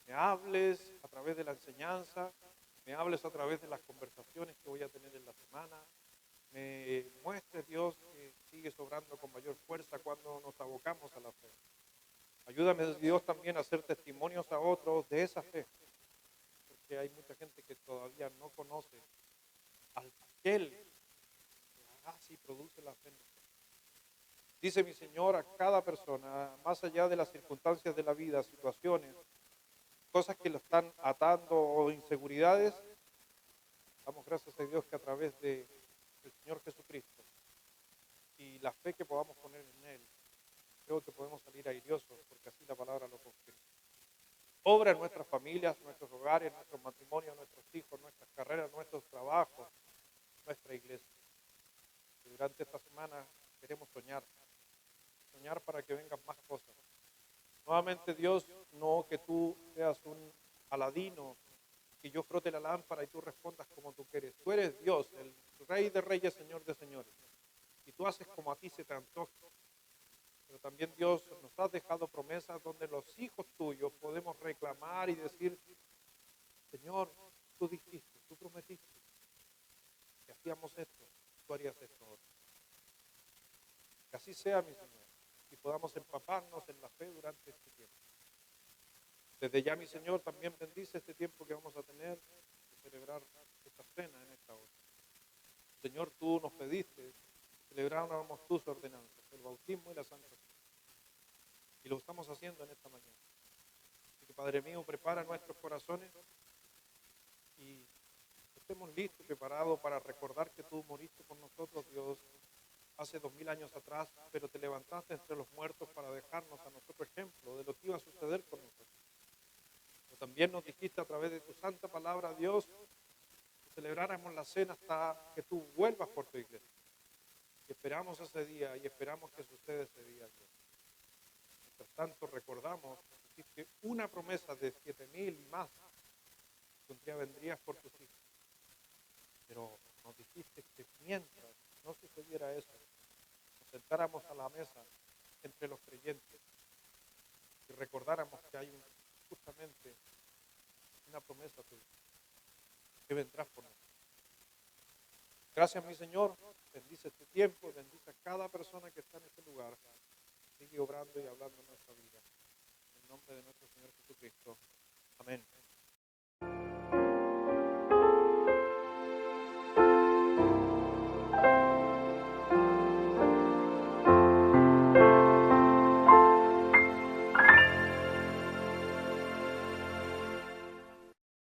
S1: me hables a través de la enseñanza, me hables a través de las conversaciones que voy a tener en la semana, obrando con mayor fuerza cuando nos abocamos a la fe. Ayúdame, Dios, también a hacer testimonios a otros de esa fe, porque hay mucha gente que todavía no conoce al aquel que hace y produce la fe en nosotros. Dice mi Señor a cada persona, más allá de las circunstancias de la vida, situaciones, cosas que lo están atando o inseguridades, damos gracias a Dios que a través del Señor Jesucristo y la fe que podamos poner en Él, creo que podemos salir airiosos, porque así la palabra lo confirma. Obra en nuestras familias, nuestros hogares, nuestros matrimonios, nuestros hijos, nuestras carreras, nuestros trabajos, nuestra iglesia. Y durante esta semana queremos soñar para que vengan más cosas. Nuevamente, Dios, no que tú seas un Aladino, que yo frote la lámpara y tú respondas como tú quieres. Tú eres Dios, el Rey de Reyes, Señor de Señores. Y tú haces como a ti se te antoja. Pero también, Dios, nos has dejado promesas donde los hijos tuyos podemos reclamar y decir, Señor, tú dijiste, tú prometiste que hacíamos esto, tú harías esto otro. Que así sea, mi Señor, y podamos empaparnos en la fe durante este tiempo. Desde ya, mi Señor, también bendice este tiempo que vamos a tener de celebrar esta cena en esta hora. Señor, tú nos pediste que celebráramos tus ordenanzas, el bautismo y la santa cena. Y lo estamos haciendo en esta mañana. Así que, Padre mío, prepara nuestros corazones y estemos listos, preparados para recordar que tú moriste por nosotros, Dios, hace 2000 años atrás, pero te levantaste entre los muertos para dejarnos a nosotros ejemplo de lo que iba a suceder con nosotros. Pero también nos dijiste a través de tu santa palabra, Dios, que celebráramos la cena hasta que tú vuelvas por tu iglesia. Y esperamos ese día y esperamos que suceda ese día, Dios. Mientras tanto, recordamos que una promesa de 7000 y más, que un día vendrías por tus hijos. Pero nos dijiste que mientras no sucediera eso, nos sentáramos a la mesa entre los creyentes y recordáramos que hay justamente una promesa tuya, que vendrás por nosotros. Gracias, mi Señor. Bendice este tiempo, bendice a cada persona que está en este lugar. Sigue obrando y hablando en nuestra vida. En el nombre de nuestro Señor Jesucristo. Amén.